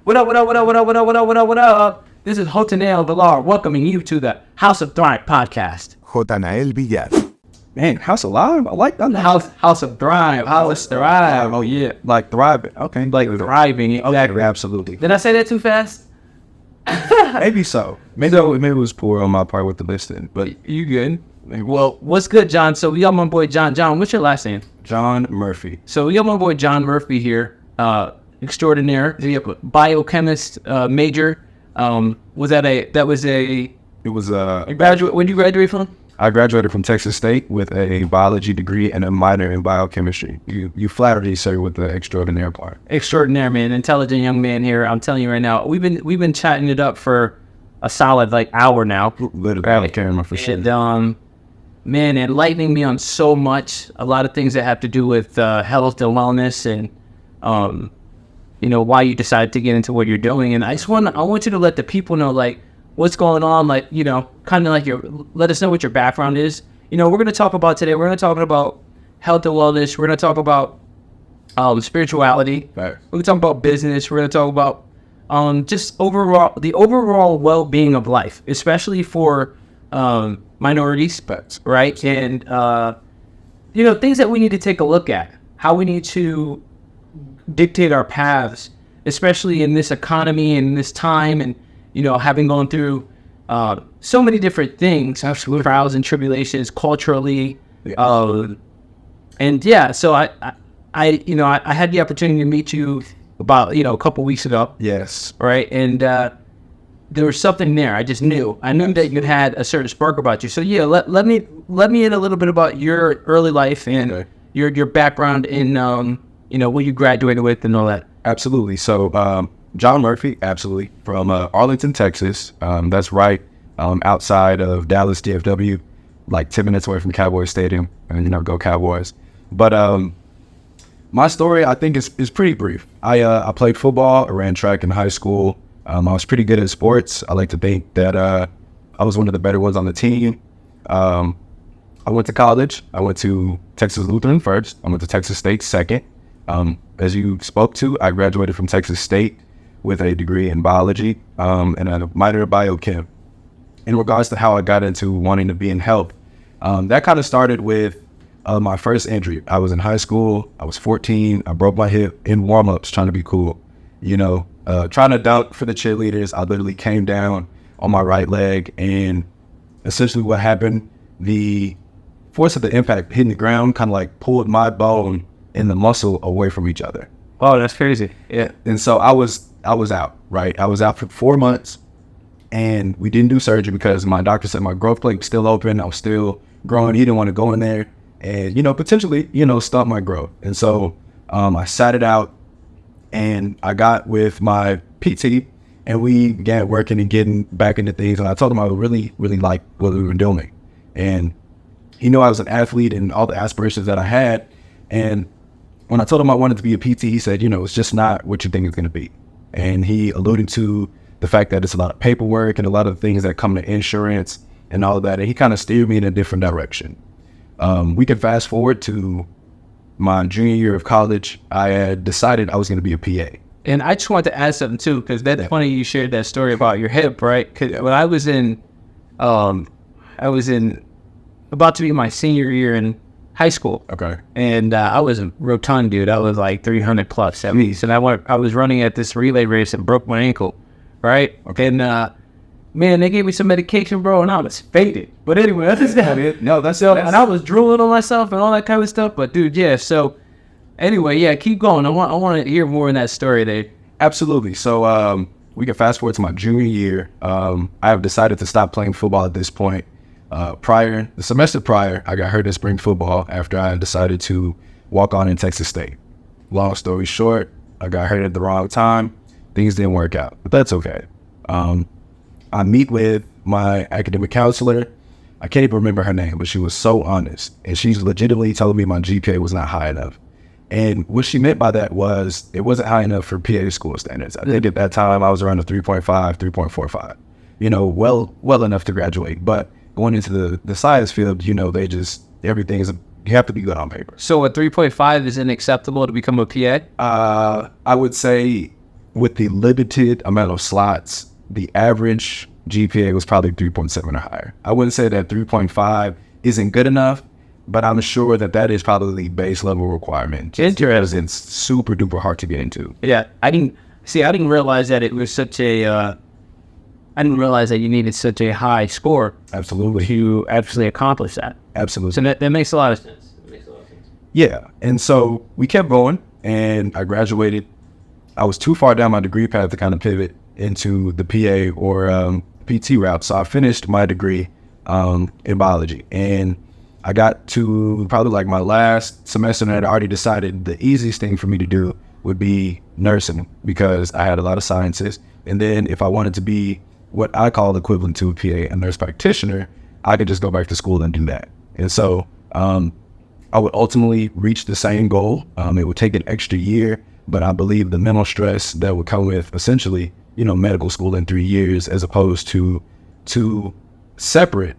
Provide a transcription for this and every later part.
What up, what up, what up, what up, what up, what up, what up, what up? This is Hotanel Villar welcoming you to the House of Thrive podcast. Jotanael Villar. Man, House Alive? I like that. House of Thrive. House Thrive. Oh, yeah. Like thriving. Okay. Like thriving. Exactly. Absolutely. Did I say that too fast? Maybe so. Maybe it was poor on my part with the listing, but You good? Well, what's good, John? So we got my boy John. John, what's your last name? John Murphy. So we got my boy John Murphy here, extraordinaire. We have a biochemist major. It was Graduate. When did you graduate from? I graduated from Texas State with a biology degree and a minor in biochemistry. You flattered me, sir, with the extraordinaire part. Extraordinaire, man. Intelligent young man here. I'm telling you right now. We've been chatting it up for a solid hour now. Literally, camera for sure. And, man, enlightening me on so much. A lot of things that have to do with health and wellness, and why you decided to get into what you're doing. And I want you to let the people know what's going on. Let us know what your background is. We're going to talk about today. We're going to talk about health and wellness. We're going to talk about spirituality. Right. We're going to talk about business. We're going to talk about just the overall well-being of life, especially for minorities, right? And things that we need to take a look at, how we need to dictate our paths, especially in this economy and this time, and having gone through so many different things, absolute trials and tribulations culturally. So I had the opportunity to meet you about a couple weeks ago. Yes. Right. And there was something there. I knew that you had a certain spark about you. So yeah, let me in a little bit about your early life and your background in what you graduated with and all that. Absolutely. So John Murphy, absolutely, from Arlington, Texas. That's right outside of Dallas, DFW, like 10 minutes away from Cowboys Stadium, and go Cowboys. But my story, I think, is pretty brief. I played football. I ran track in high school. I was pretty good at sports. I like to think that I was one of the better ones on the team. I went to college. I went to Texas Lutheran first. I went to Texas State second. As you spoke to, I graduated from Texas State with a degree in biology and a minor in biochem. In regards to how I got into wanting to be in health, that kind of started with my first injury. I was in high school. I was 14. I broke my hip in warm-ups trying to be cool. Trying to dunk for the cheerleaders. I literally came down on my right leg, and essentially what happened, the force of the impact hitting the ground kind of pulled my bone and the muscle away from each other. Oh, that's crazy. Yeah. And so I was out, right? I was out for 4 months, and we didn't do surgery because my doctor said my growth plate was still open. I was still growing. He didn't want to go in there and, potentially, stunt my growth. And so I sat it out, and I got with my PT, and we began working and getting back into things. And I told him I would really, really like what we were doing. And he knew I was an athlete and all the aspirations that I had. And when I told him I wanted to be a PT, he said, it's just not what you think it's going to be. And he alluded to the fact that it's a lot of paperwork and a lot of things that come to insurance and all of that. And he kind of steered me in a different direction. We can fast forward to my junior year of college. I had decided I was going to be a PA. And I just wanted to add something too, because that's funny you shared that story about your hip, right? Because when I was in about to be my senior year in high school. Okay. And I was a rotund dude. I was 300 plus at least. And I was running at this relay race and broke my ankle, right? Okay. And man, they gave me some medication, bro, and I was faded. But anyway, that's just that. No, that's and I was drooling on myself and all that kind of stuff. But dude, yeah. So anyway, yeah, keep going. I want to hear more in that story, Dave. Absolutely. So we can fast forward to my junior year. I have decided to stop playing football at this point. The semester prior, I got hurt in spring football after I decided to walk on in Texas State. Long story short, I got hurt at the wrong time. Things didn't work out, but that's okay. I meet with my academic counselor. I can't even remember her name, but she was so honest. And she's legitimately telling me my GPA was not high enough. And what she meant by that was it wasn't high enough for PA school standards. I think at that time I was around a 3.5, 3.45, well enough to graduate. But going into the science field, everything's, you have to be good on paper. So a 3.5 isn't acceptable to become a PA? I would say with the limited amount of slots, the average GPA was probably 3.7 or higher. I wouldn't say that 3.5 isn't good enough, but I'm sure that that is probably the base level requirement. Because it's super duper hard to get into. Yeah, I didn't realize that it was such a. I didn't realize that you needed such a high score. Absolutely. To actually accomplish that. Absolutely. So that makes a lot of sense. Yeah, and so we kept going, and I graduated. I was too far down my degree path to kind of pivot into the PA or PT route. So I finished my degree in biology, and I got to probably like my last semester, and I'd already decided the easiest thing for me to do would be nursing because I had a lot of sciences. And then if I wanted to be what I call the equivalent to a PA, a nurse practitioner, I could just go back to school and do that. And so I would ultimately reach the same goal. It would take an extra year, but I believe the mental stress that would come with essentially, medical school in 3 years as opposed to two separate,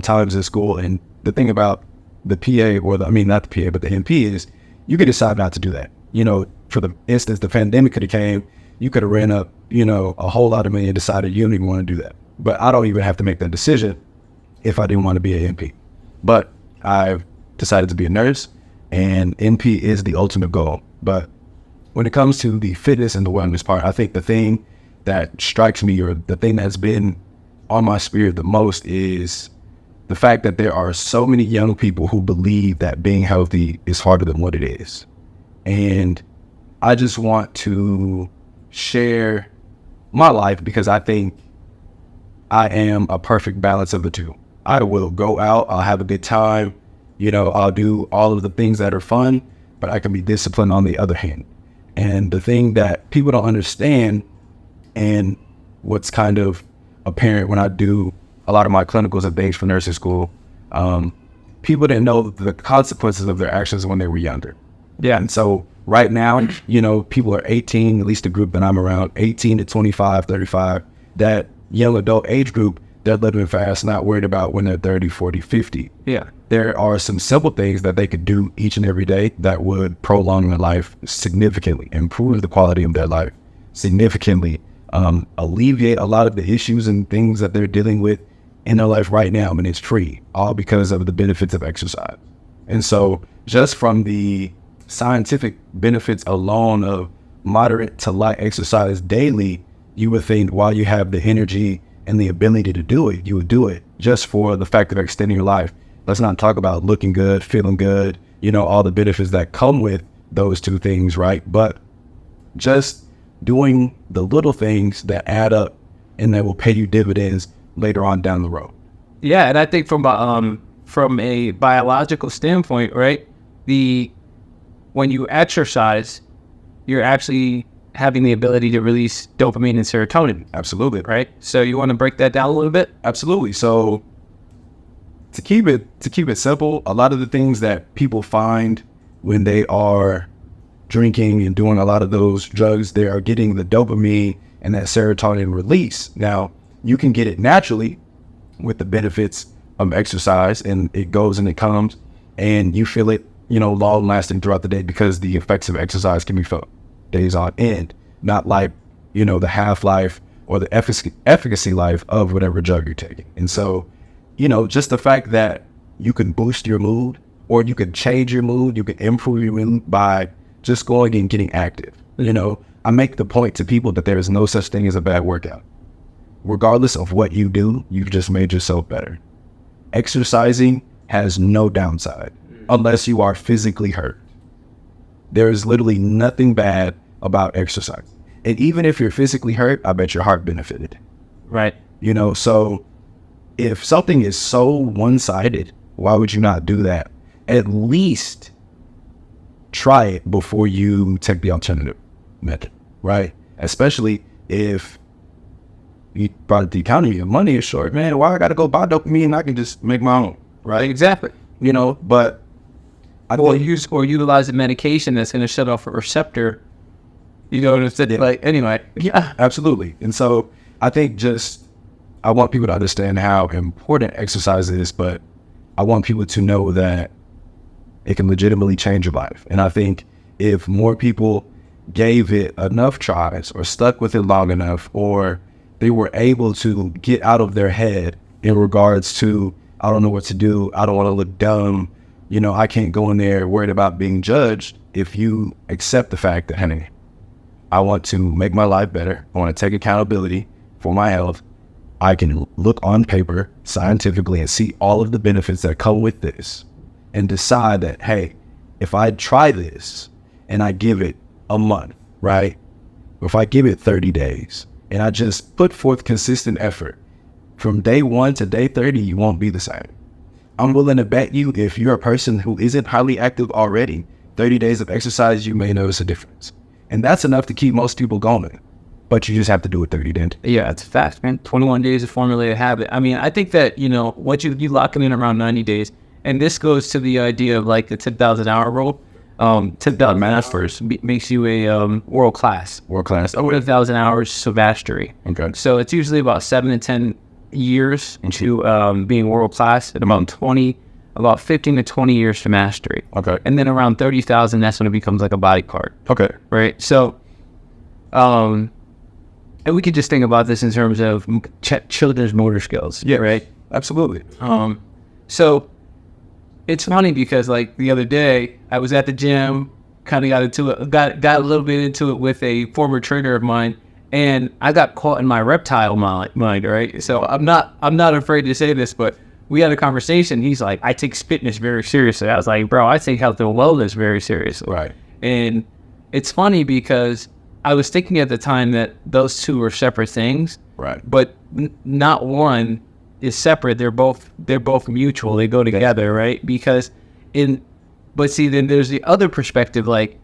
times in school. And the thing about the PA not the PA, but the MP is you could decide not to do that. For the instance, the pandemic could have came, you could have ran up, a whole lot of money and decided you don't even want to do that. But I don't even have to make that decision if I didn't want to be an MP. But I've decided to be a nurse, and NP is the ultimate goal. But when it comes to the fitness and the wellness part, I think the thing that strikes me or the thing that's been on my spirit the most is the fact that there are so many young people who believe that being healthy is harder than what it is. And I just want to share my life because I think I am a perfect balance of the two. I will go out, I'll have a good time, I'll do all of the things that are fun, but I can be disciplined on the other hand. And the thing that people don't understand, and what's kind of apparent when I do a lot of my clinicals and things for nursing school, people didn't know the consequences of their actions when they were younger. Yeah. And so right now, people are 18, at least the group that I'm around, 18 to 25, 35, that young adult age group, they're living fast, not worried about when they're 30, 40, 50. Yeah. There are some simple things that they could do each and every day that would prolong their life significantly, improve the quality of their life significantly, alleviate a lot of the issues and things that they're dealing with in their life right now. And it's free, all because of the benefits of exercise. And so just from the scientific benefits alone of moderate to light exercise daily, you would think while you have the energy and the ability to do it, you would do it just for the fact of extending your life. Let's not talk about looking good, feeling good, all the benefits that come with those two things, right? But just doing the little things that add up and that will pay you dividends later on down the road. Yeah, and I think from a biological standpoint, right, when you exercise, you're actually having the ability to release dopamine and serotonin. Absolutely. Right? So you want to break that down a little bit? Absolutely. So to keep it simple, a lot of the things that people find when they are drinking and doing a lot of those drugs, they are getting the dopamine and that serotonin release. Now, you can get it naturally with the benefits of exercise, and it goes and it comes, and you feel it, long lasting throughout the day because the effects of exercise can be felt days on end, not like, the half-life or the efficacy life of whatever drug you're taking. And so, just the fact that you can boost your mood or you can change your mood, you can improve your mood by just going and getting active. I make the point to people that there is no such thing as a bad workout. Regardless of what you do, you've just made yourself better. Exercising has no downside unless you are physically hurt. There is literally nothing bad about exercise. And even if you're physically hurt, I bet your heart benefited. Right. So if something is so one-sided, why would you not do that? At least try it before you take the alternative method, right? Especially if you brought up the economy and money is short, man, why I got to go buy dopamine? I can just make my own, right? Exactly. But or utilize a medication that's going to shut off a receptor. Anyway. Yeah. Absolutely. And so I think I want people to understand how important exercise is, but I want people to know that it can legitimately change your life. And I think if more people gave it enough tries or stuck with it long enough, or they were able to get out of their head in regards to, I don't know what to do, I don't want to look dumb, I can't go in there worried about being judged. If you accept the fact that, hey, I want to make my life better, I want to take accountability for my health, I can look on paper scientifically and see all of the benefits that come with this and decide that, hey, if I try this and I give it a month, right? If I give it 30 days and I just put forth consistent effort, from day 1 to day 30, you won't be the same. I'm willing to bet you, if you're a person who isn't highly active already, 30 days of exercise, you may notice a difference. And that's enough to keep most people going. But you just have to do it 30 days. Yeah, it's fast, man. 21 days to formulate a habit. I mean, I think that, once you lock it in around 90 days, and this goes to the idea of like the 10,000 hour rule. 10,000 masters makes you a world class. World class. 10,000 hours of mastery. Okay. So it's usually about 7 to 10 years to being world class, and about 15 to 20 years to mastery. Okay. And then around 30,000, that's when it becomes like a body part. Okay. Right. So, and we could just think about this in terms of children's motor skills. Yeah. Right. Absolutely. So it's funny because like the other day I was at the gym, kind of got into it, got a little bit into it with a former trainer of mine, and I got caught in my reptile mind, right? So I'm not afraid to say this, but we had a conversation. He's like, I take fitness very seriously. I was like, bro, I take health and wellness very seriously. Right. And it's funny because I was thinking at the time that those two are separate things. Right. But not one is separate. They're both mutual. They go together, right? Because but see, then there's the other perspective, like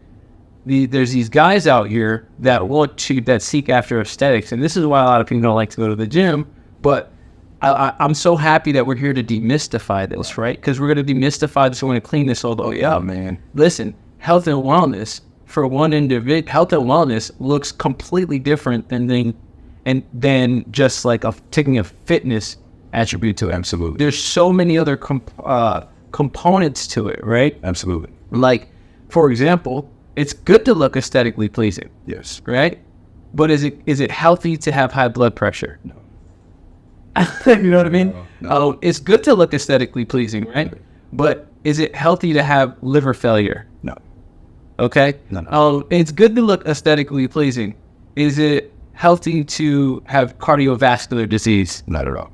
there's these guys out here that seek after aesthetics, and this is why a lot of people don't like to go to the gym. But I'm so happy that we're here to demystify this, right? Because we're going to demystify this. We're going to clean this all the way up. Man. Listen, health and wellness for one individual, health and wellness looks completely different than just like taking a fitness attribute to it. Absolutely. There's so many other components to it, right? Absolutely. Like, for example, it's good to look aesthetically pleasing. Yes. Right? But is it healthy to have high blood pressure? No. You know what I mean? No. It's good to look aesthetically pleasing, right? But is it healthy to have liver failure? No. Okay? No. It's good to look aesthetically pleasing. Is it healthy to have cardiovascular disease? Not at all.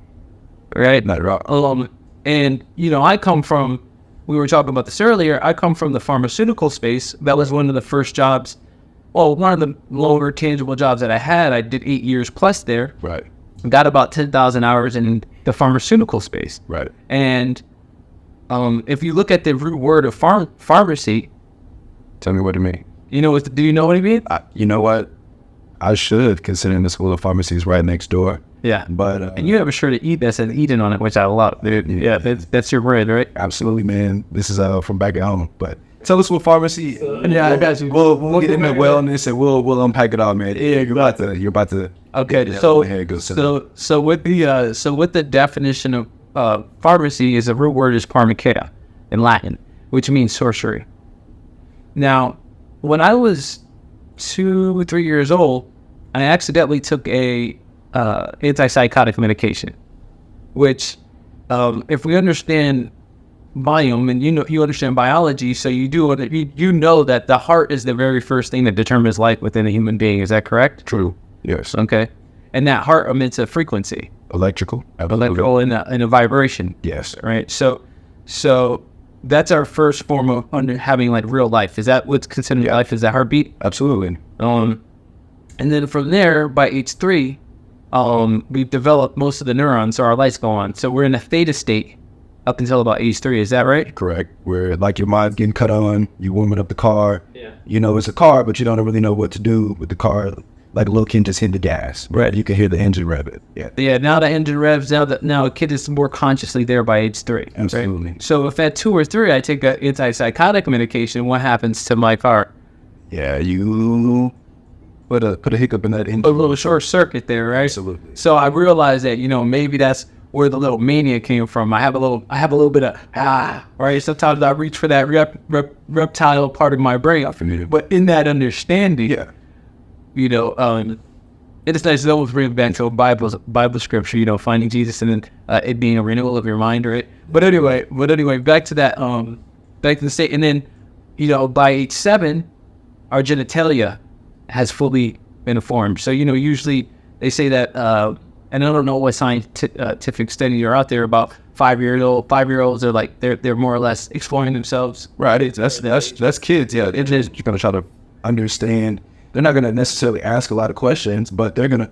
Right? Not at all. And, I come from, we were talking about this earlier, I come from the pharmaceutical space. That was one of the first jobs, one of the longer tangible jobs that I had. I did 8 years plus there. Right. Got about 10,000 hours in the pharmaceutical space. Right. And if you look at the root word of pharmacy. Tell me what it means. Do you know what it means? You know what? I should, considering the School of Pharmacy is right next door. Yeah. But and you have a shirt that says Eden on it, which I love. Dude. Yeah, that's your brand, right? Absolutely, man. This is from back at home. But tell us what pharmacy. Yeah, I got you. We'll get into wellness and we'll unpack it all, man. Yeah, you're about to. Okay, so with the definition of pharmacy, is the root word is pharmakeia in Latin, which means sorcery. Now, when I was 2-3 years old, I accidentally took a antipsychotic medication, which, if we understand biome, and you understand biology, so you know that the heart is the very first thing that determines life within a human being. Is that correct? True. Yes. Okay. And that heart emits a frequency, Electrical and a vibration. Yes. Right. So that's our first form of having like real life. Is that what's considered life? Is that heartbeat? Absolutely. And then from there, by age 3, we've developed most of the neurons, so our lights go on. So we're in a theta state up until about age 3. Is that right? Correct. Where like your mind's getting cut on, you warming up the car. Yeah. It's a car, but you don't really know what to do with the car. Like a little kid just hit the gas. Right. You can hear the engine rev it. Yeah. Yeah. Now the engine revs. Now a kid is more consciously there by age 3. Absolutely. Right? So if at 2 or 3 I take an antipsychotic medication, what happens to my car? Yeah, you put a hiccup in that engine. A little short circuit there, right? Absolutely. So I realized that maybe that's where the little mania came from. I have a little bit of right. Sometimes I reach for that reptile part of my brain, but in that understanding, you know, it's nice to almost bring it back to a Bible scripture, you know, finding Jesus and then it being a renewal of your mind, right? But anyway, back to that, back to the state, and then, you know, by age 7, our genitalia has fully been formed. So, you know, usually they say that, and I don't know what scientific studies are out there about 5-year-olds are like they're more or less exploring themselves. Right. That's kids. Yeah, they're just gonna try to understand. They're not gonna necessarily ask a lot of questions, but they're gonna,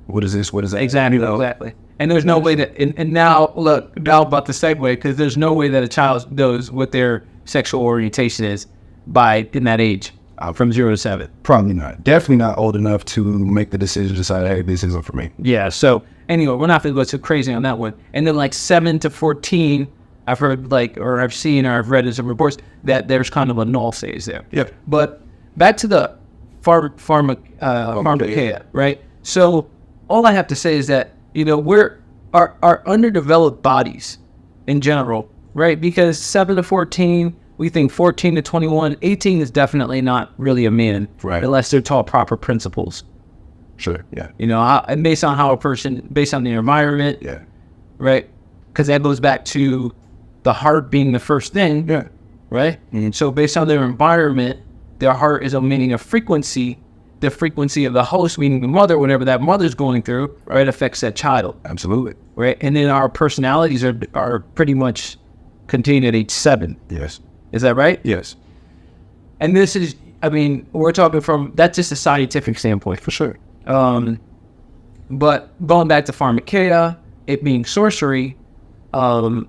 what is this? What is that? Exactly. You know? Exactly. And there's no way that, and now about the segue, because there's no way that a child knows what their sexual orientation is in that age, from 0 to 7. Probably not. Definitely not old enough to make the decision to decide, hey, this isn't for me. Yeah. So anyway, we're not going to go too crazy on that one. And then like 7 to 14, I've heard I've seen or I've read in some reports that there's kind of a null phase there. Yep. But back to the pharmakeia, right? So all I have to say is that, you know, our underdeveloped bodies in general, right? Because 7 to 14, we think 14 to 21, 18 is definitely not really a man, right? Unless they're taught proper principles. Sure. Yeah. You know, and based on the environment, yeah, right? Because that goes back to the heart being the first thing, yeah, right? Mm-hmm. So based on their environment, their heart is emitting a frequency. The frequency of the host, meaning the mother, whatever that mother's going through, right, affects that child. Absolutely. Right, and then our personalities are pretty much contained at age 7. Yes. Is that right? Yes. And this is, I mean, we're talking from, that's just a scientific standpoint. For sure. But going back to pharmakeia, it being sorcery, and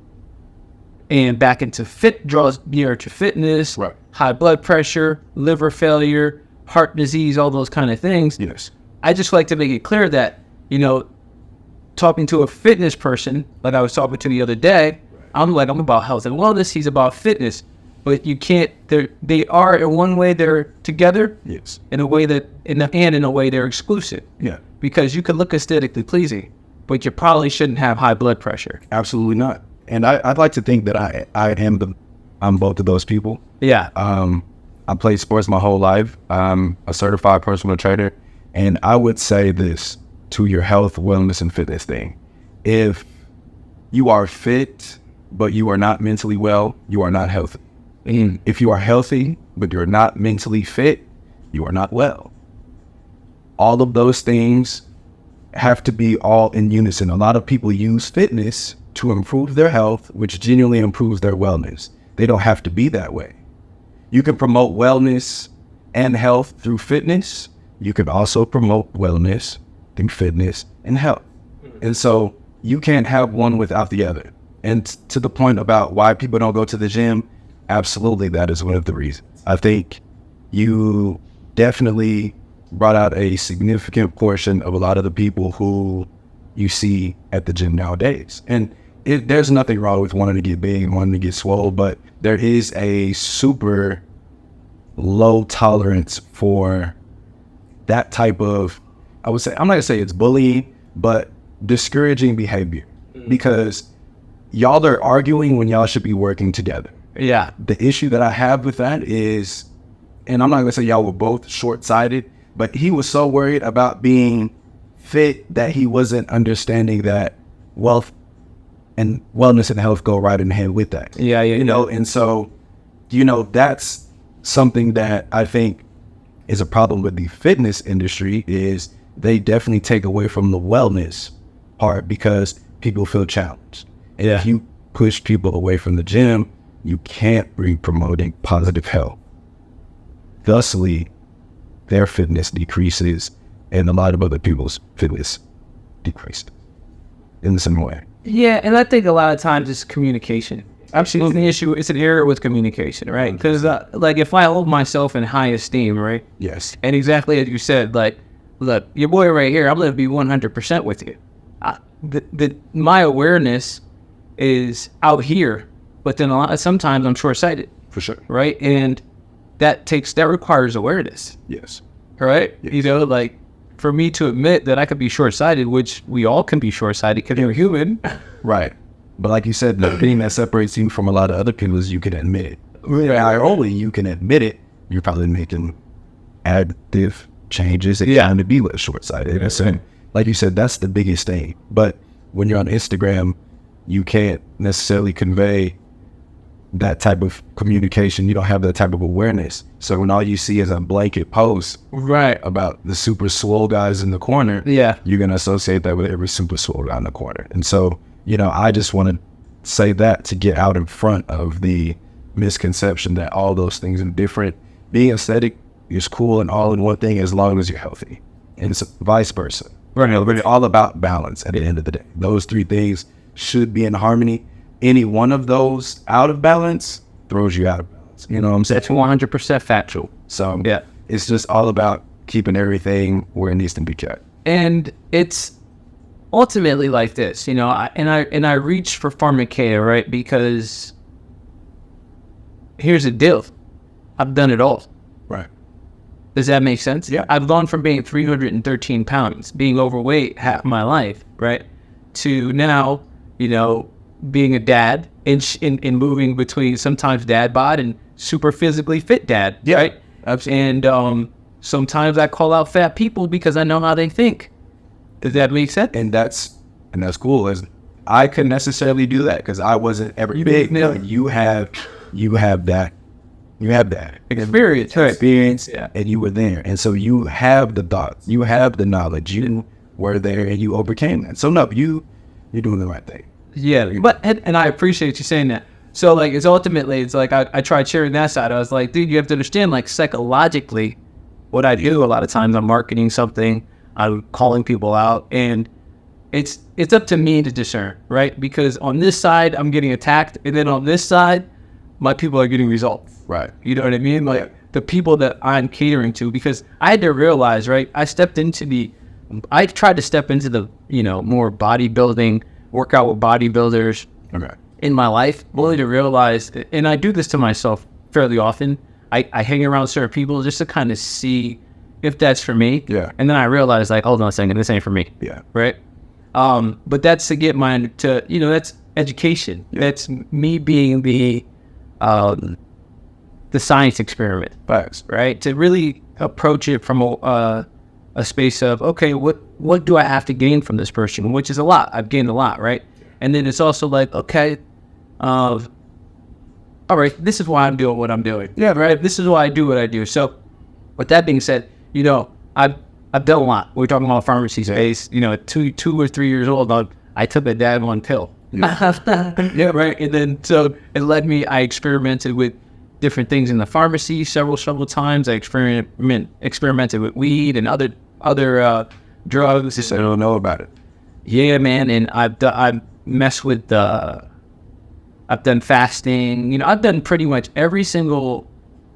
back into draws nearer to fitness, right? High blood pressure, liver failure, heart disease, all those kind of things. Yes. I just like to make it clear that, you know, talking to a fitness person, like I was talking to the other day, I'm about health and wellness, he's about fitness. But you can't, they are in one way they're together, yes, in a way that, in a way they're exclusive. Yeah. Because you can look aesthetically pleasing, but you probably shouldn't have high blood pressure. Absolutely not. And I'd like to think that I'm both of those people. Yeah. I played sports my whole life. I'm a certified personal trainer. And I would say this to your health, wellness, and fitness thing. If you are fit, but you are not mentally well, you are not healthy. If you are healthy, but you're not mentally fit, you are not well. All of those things have to be all in unison. A lot of people use fitness to improve their health, which genuinely improves their wellness. They don't have to be that way. You can promote wellness and health through fitness. You can also promote wellness through fitness and health. And so you can't have one without the other. And to the point about why people don't go to the gym, absolutely, that is one of the reasons. I think you definitely brought out a significant portion of a lot of the people who you see at the gym nowadays. And there's nothing wrong with wanting to get big and wanting to get swole, but there is a super low tolerance for that type of, I would say, I'm not gonna say it's bullying, but discouraging behavior. Because y'all are arguing when y'all should be working together. Yeah. The issue that I have with that is, and I'm not gonna say y'all were both short-sighted, but he was so worried about being fit that he wasn't understanding that wealth and wellness and health go right in hand with that. Yeah. You know, and so, you know, that's something that I think is a problem with the fitness industry, is they definitely take away from the wellness part because people feel challenged. And if you push people away from the gym, you can't be promoting positive health. Thusly, their fitness decreases and a lot of other people's fitness decreases in the same way. Yeah, and I think a lot of times it's communication. Absolutely. It's an issue. It's an error with communication, right? Because like if I hold myself in high esteem, right? Yes. And exactly as you said, like, look, your boy right here, I'm going to be 100% with you. My awareness is out here, but then sometimes I'm short-sighted. For sure. Right? And that requires awareness. Yes. Right? Yes. You know, like, for me to admit that I could be short-sighted, which we all can be short-sighted because we're human. Right. But like you said, the thing that separates you from a lot of other people is you can admit it. Not only you can admit it, you're probably making additive changes that kind of be less short-sighted. Yeah. So, like you said, that's the biggest thing. But when you're on Instagram, you can't necessarily convey that type of communication. You don't have that type of awareness. So when all you see is a blanket post about the super swole guys in the corner, you're going to associate that with every super swole guy in the corner. And so, I just want to say that to get out in front of the misconception that all those things are different. Being aesthetic is cool and all in one thing as long as you're healthy. And it's vice versa. Right. It's all about balance at the end of the day. Those three things should be in harmony. Any one of those out of balance throws you out of balance. You know what I'm saying? That's 100% factual. So it's just all about keeping everything where it needs to be kept. And it's ultimately like this, I reach for pharmacia, right? Because here's the deal. I've done it all. Right. Does that make sense? Yeah. I've gone from being 313 pounds, being overweight half my life, right? To now, being a dad and moving between sometimes dad bod and super physically fit dad, right? Absolutely. And sometimes I call out fat people because I know how they think. Does that make sense? And that's cool. I couldn't necessarily do that because I wasn't ever big. No. You have that experience, and you were there, and so you have the thoughts, you have the knowledge, you were there, and you overcame that. So no, you're doing the right thing. Yeah, but and I appreciate you saying that. So like, it's like I tried sharing that side. I was like, dude, you have to understand, like, psychologically, what I do a lot of times, I'm marketing something, I'm calling people out, and it's up to me to discern, right? Because on this side, I'm getting attacked, and then on this side, my people are getting results. Right. You know what I mean? Like, the people that I'm catering to, because I had to realize, right? I tried to step into the, more bodybuilding, workout with bodybuilders in my life, only to realize, and I do this to myself fairly often, I hang around certain people just to kind of see if that's for me. Yeah. And then I realize, like, hold on a second, this ain't for me. Yeah. Right? But that's to get mine to, that's education. Yeah. That's me being the science experiment. Facts. Right? To really approach it from a space of, okay, what do I have to gain from this person? Which is a lot. I've gained a lot, right? And then it's also like, okay, all right, this is why I'm doing what I'm doing. Yeah, right? This is why I do what I do. So with that being said, I've done a lot. We're talking about pharmacy space. At 2 or 3 years old, I took a dad one pill. Yeah, right. And then so it led me. I experimented with different things in the pharmacy several times. I experimented with weed and other drugs. I don't know about it. Yeah, man. And I've messed with I've done fasting. I've done pretty much every single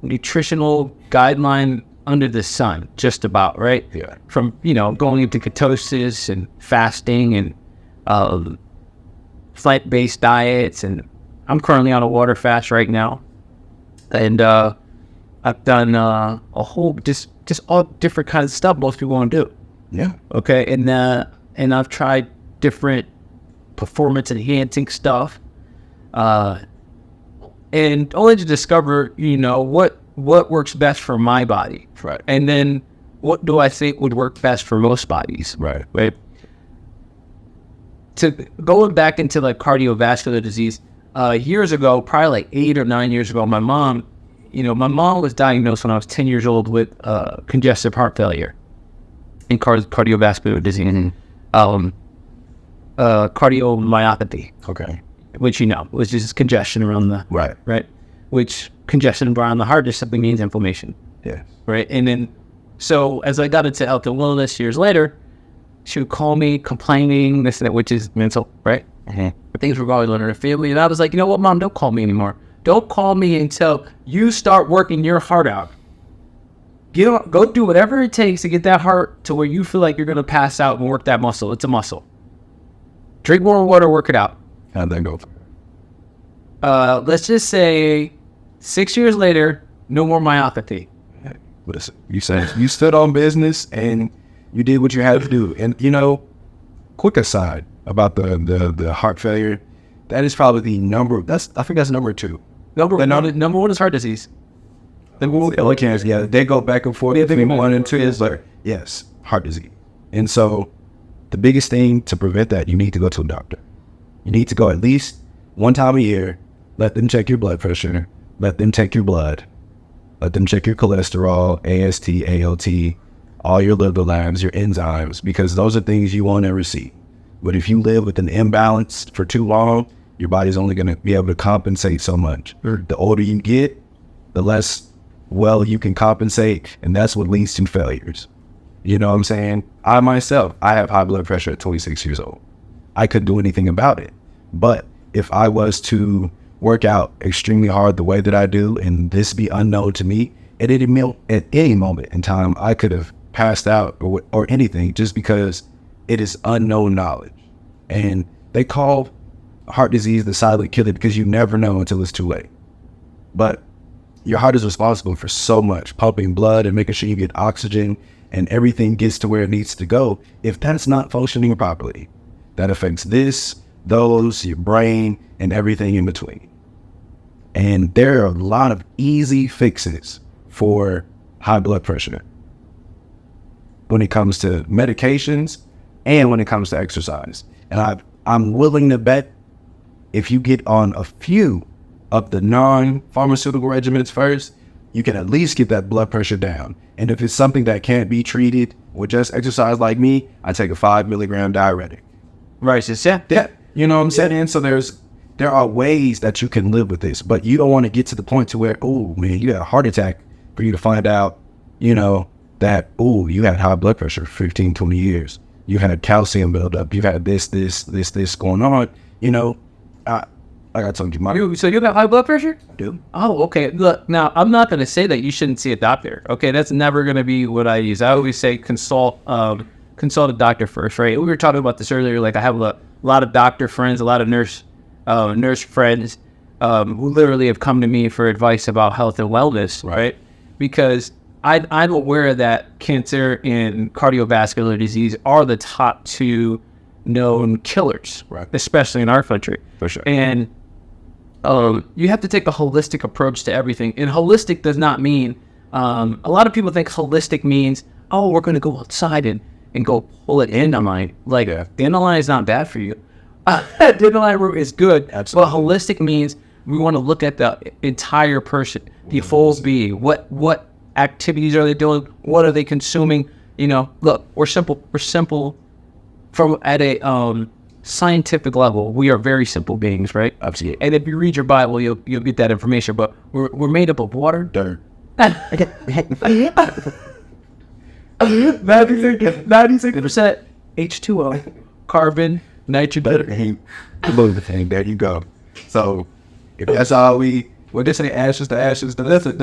nutritional guideline under the sun, just about, right? Yeah. From going into ketosis and fasting and plant-based diets, and I'm currently on a water fast right now, and I've done a whole just all different kinds of stuff most people want to do. Yeah. Okay, and I've tried different performance enhancing stuff, and only to discover what works best for my body. Right. And then what do I think would work best for most bodies. Right. Right. To going back into like cardiovascular disease, years ago, probably like 8 or 9 years ago, my mom was diagnosed when I was 10 years old with congestive heart failure and cardiovascular disease, cardiomyopathy. Okay. Which which is congestion around the right, which congestion around the heart just simply means inflammation. Yeah. Right. And then, so as I got into health and wellness years later, she would call me complaining, this and that, which is mental, right? Mm-hmm. Things were going on in her family. And I was like, you know what, Mom, don't call me anymore. Don't call me until you start working your heart out. Go do whatever it takes to get that heart to where you feel like you're going to pass out and work that muscle. It's a muscle. Drink more water, work it out. How'd that go? Let's just say 6 years later, no more myopathy. Listen, you said you stood on business and You did what you had to do. And, quick aside about the heart failure, that is probably I think that's number 2. Number one is heart disease. Yeah, they go back and forth between 1 and 2. Is like, yes, heart disease. And so the biggest thing to prevent that, you need to go to a doctor. You need to go at least one time a year, let them check your blood pressure, let them take your blood, let them check your cholesterol, AST, ALT, all your liver labs, your enzymes, because those are things you won't ever see. But if you live with an imbalance for too long, your body's only going to be able to compensate so much. The older you get, the less well you can compensate, and that's what leads to failures. You know what I'm saying? I myself, I have high blood pressure at 26 years old. I couldn't do anything about it. But if I was to work out extremely hard the way that I do, and this be unknown to me, at any moment in time, I could have passed out or anything, just because it is unknown knowledge. And they call heart disease the silent killer because you never know until it's too late. But your heart is responsible for so much, pumping blood and making sure you get oxygen and everything gets to where it needs to go. If that's not functioning properly, that affects those, your brain, and everything in between. And there are a lot of easy fixes for high blood pressure when it comes to medications and when it comes to exercise. And I'm willing to bet if you get on a few of the non-pharmaceutical regimens first, you can at least get that blood pressure down. And if it's something that can't be treated with just exercise like me, I take a 5 milligram diuretic. Right, Yeah. You know what I'm saying? So there are ways that you can live with this, but you don't want to get to the point to where, oh man, you had a heart attack for you to find out, that, you had high blood pressure for 15, 20 years. You had calcium buildup. You've had this going on. Like I told you, So you got high blood pressure? I do. Oh, okay. Look, now I'm not going to say that you shouldn't see a doctor. Okay, that's never going to be what I use. I always say consult a doctor first, right? We were talking about this earlier. Like I have a lot of doctor friends, a lot of nurse friends who literally have come to me for advice about health and wellness, right? Because I'm aware that cancer and cardiovascular disease are the top 2 known killers, right? Especially in our country. For sure. And you have to take a holistic approach to everything. And holistic does not mean, a lot of people think holistic means, we're going to go outside and go pull it in. I'm like, dandelion is not bad for you. Dandelion root is good. Absolutely. But holistic means we want to look at the entire person, the whole being. What activities are they doing? What are they consuming? Look, we're simple from at a scientific level. We are very simple beings, right? Absolutely. And if you read your Bible, you'll get that information. But we're made up of water, Dirt. 96% H2O, carbon, nitrogen. There you go. So if that's all they say ashes to ashes, that's what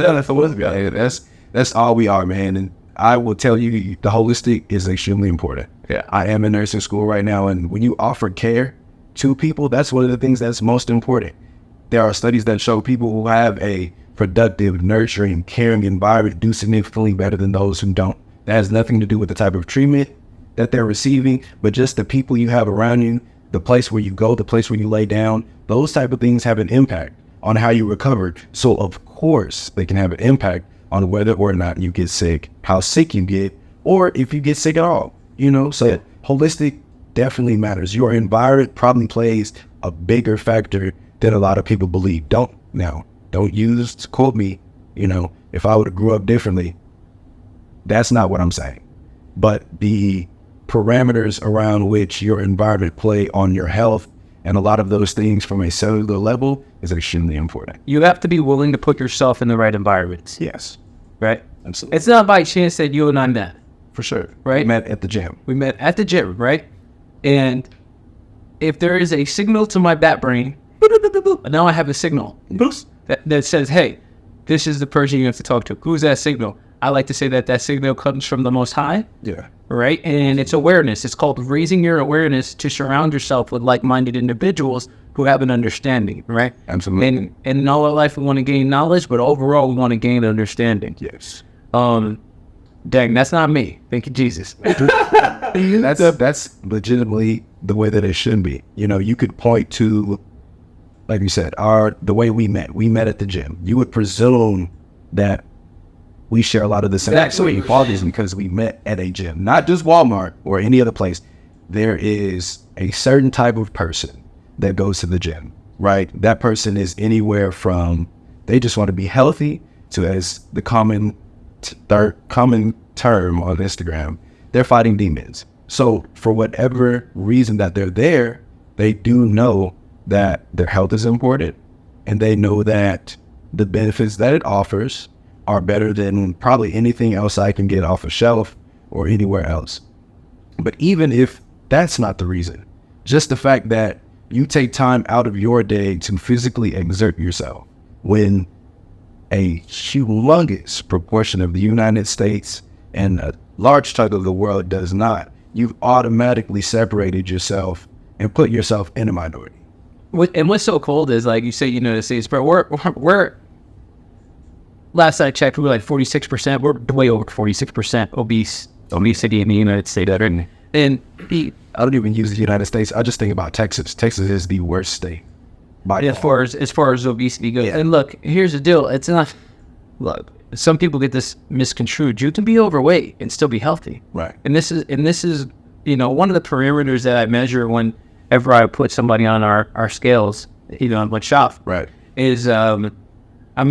that's all we are, man. And I will tell you, the holistic is extremely important. Yeah. I am in nursing school right now, and when you offer care to people, that's one of the things that's most important. There are studies that show people who have a productive, nurturing, caring environment do significantly better than those who don't. That has nothing to do with the type of treatment that they're receiving, but just the people you have around you, the place where you go, the place where you lay down. Those type of things have an impact on how you recover. So of course they can have an impact on whether or not you get sick, how sick you get, or if you get sick at all. So holistic definitely matters. Your environment probably plays a bigger factor than a lot of people believe. Don't quote me, if I would have grew up differently, that's not what I'm saying. But the parameters around which your environment play on your health and a lot of those things from a cellular level is extremely important. You have to be willing to put yourself in the right environments. Yes. Right? Absolutely. It's not by chance that you and I met. For sure. Right? We met at the gym. Right? And if there is a signal to my bat brain, now I have a signal that says, hey, this is the person you have to talk to. Who's that signal? I like to say that signal comes from the Most High. Yeah. Right? And it's awareness. It's called raising your awareness to surround yourself with like-minded individuals who have an understanding, right? Absolutely. And in all our life, we want to gain knowledge, but overall, we want to gain understanding. Yes. Dang, that's not me. Thank you, Jesus. That's legitimately the way that it should be. You know, you could point to, like you said, the way we met. We met at the gym. You would presume that we share a lot of the same qualities because we met at a gym, not just Walmart or any other place. There is a certain type of person that goes to the gym, right? That person is anywhere from they just want to be healthy to, as the common term on Instagram, they're fighting demons. So for whatever reason that they're there, they do know that their health is important, and they know that the benefits that it offers are better than probably anything else I can get off a shelf or anywhere else. But even if that's not the reason, just the fact that you take time out of your day to physically exert yourself when a humongous proportion of the United States and a large chunk of the world does not, you've automatically separated yourself and put yourself in a minority. And what's so cold is, like you say, United States, but we're last I checked, we were like 46%. We're way over 46% obesity in the United States. And I don't even use the United States. I just think about Texas. Texas is the worst state. As far as obesity goes. Yeah. And look, here's the deal. It's not, look, some people get this misconstrued. You can be overweight and still be healthy. Right. And this is, one of the parameters that I measure whenever I put somebody on our scales, on my shop. Right. Is, I'm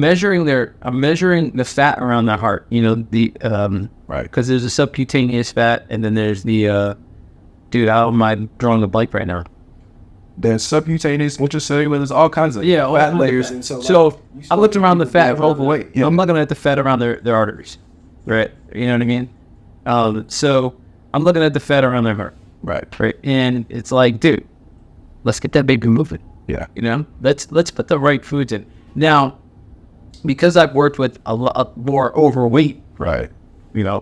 measuring the fat around the heart, right. Because there's a subcutaneous fat, and then there's the, how am I drawing a blank right now? There's subcutaneous, intracellular, there's all kinds of fat layers. And so I looked around the fat. Overweight. Yeah. I'm looking at the fat around their arteries, right? You know what I mean? So I'm looking at the fat around their heart. Right. And it's like, dude, let's get that baby moving. Yeah. Let's put the right foods in. Now, because I've worked with a lot more overweight, right?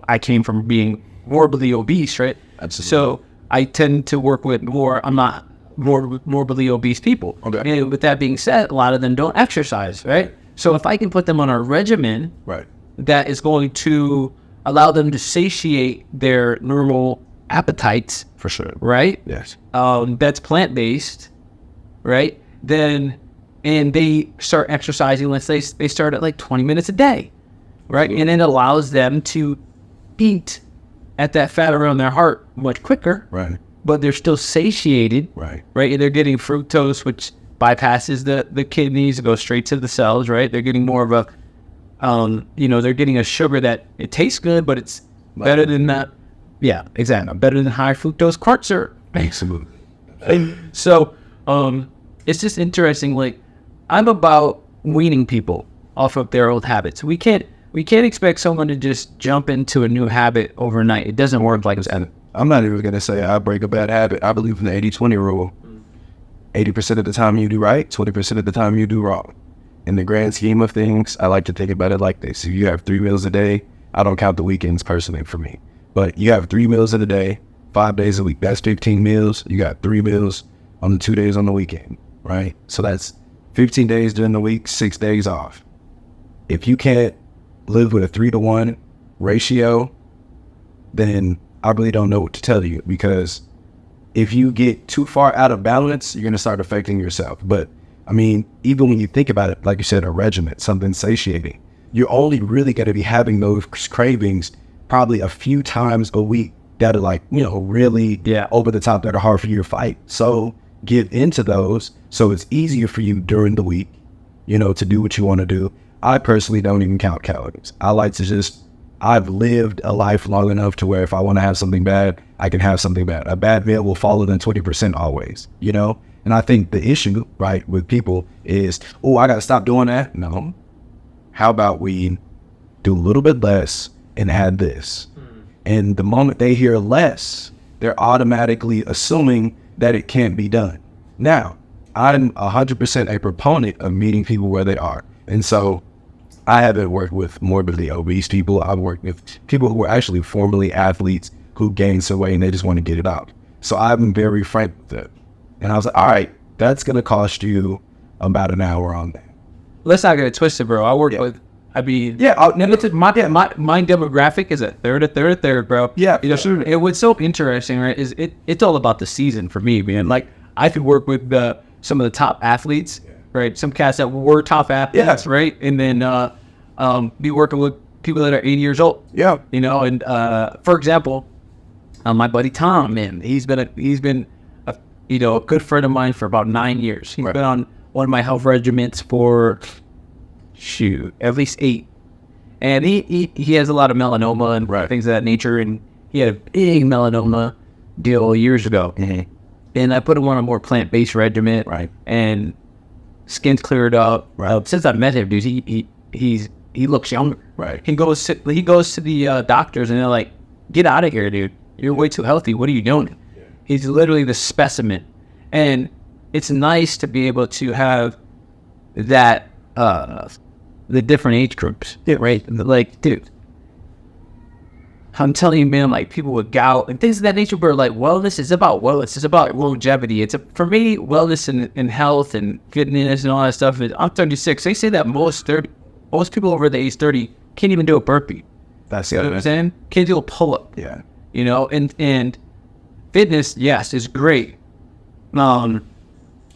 I came from being morbidly obese, right? Absolutely. So I tend to work with I'm not morbidly obese people. Okay. And with that being said, a lot of them don't exercise, right? So if I can put them on a regimen, right, that is going to allow them to satiate their normal appetites, for sure, right? Yes. That's plant-based, right? And they start exercising, let's say they start at like 20 minutes a day, right? And it allows them to eat at that fat around their heart much quicker, right? But they're still satiated, right? And they're getting fructose, which bypasses the kidneys, goes straight to the cells, right? They're getting more of a, they're getting a sugar that it tastes good, but it's better than that. Yeah, exactly. Better than high fructose corn syrup. Absolutely. So, it's just interesting. Like, I'm about weaning people off of their old habits. We can't expect someone to just jump into a new habit overnight. It doesn't work like that. I'm not even going to say I break a bad habit. I believe in the 80-20 rule. 80% of the time you do right, 20% of the time you do wrong. In the grand scheme of things, I like to think about it like this. If you have 3 meals a day, I don't count the weekends personally for me, but you have 3 meals in a day, 5 days a week. That's 15 meals. You got 3 meals on the 2 days on the weekend, right? So that's 15 days during the week, 6 days off. If you can't live with a 3-to-1 ratio, then I really don't know what to tell you, because if you get too far out of balance, you're going to start affecting yourself. But I mean, even when you think about it, like you said, a regimen, something satiating, you're only really going to be having those cravings probably a few times a week that are like, really over the top, that are hard for you to fight. So get into those so it's easier for you during the week, to do what you want to do. I personally don't even count calories. I like to I've lived a life long enough to where if I want to have something bad, I can have something bad. A bad meal will fall within 20% always, And I think the issue, right, with people is, I got to stop doing that. No. How about we do a little bit less and add this? And the moment they hear less, they're automatically assuming that it can't be done. Now, I'm 100% a proponent of meeting people where they are. And so I haven't worked with morbidly obese people. I've worked with people who were actually formerly athletes who gained some weight and they just want to get it out. So I'm very frank with it. And I was like, all right, that's going to cost you about an hour on that. Let's not get it twisted, bro. I work with I mean, Yeah, my demographic is a third, bro. Yeah, you know, sure. and what's so interesting, right, is it's all about the season for me, man. Like I could work with some of the top athletes, right? Some cats that were top athletes, right, and then be working with people that are 80 years old. Yeah, You know, and for example, my buddy Tom, man, he's been a a good friend of mine for about 9 years. He's been on one of my health regimens for at least 8. And he has a lot of melanoma and things of that nature, and he had a big melanoma deal years ago. Mm-hmm. And I put him on a more plant-based regimen, and skin's cleared up. Since I met him, dude, he looks younger. He goes to the doctors, and they're like, "Get out of here, dude. You're way too healthy. What are you doing?" He's literally the specimen, and it's nice to be able to have that the different age groups, right? Like, dude, I'm telling you, man, like people with gout and things of that nature, where like wellness is about wellness. It's about longevity. For me, wellness and health and fitness and all that stuff. I'm 36. They say that most people over the age 30 can't even do a burpee. That's You know what I'm saying? Can't do a pull-up. Yeah. You know, and fitness, yes, is great.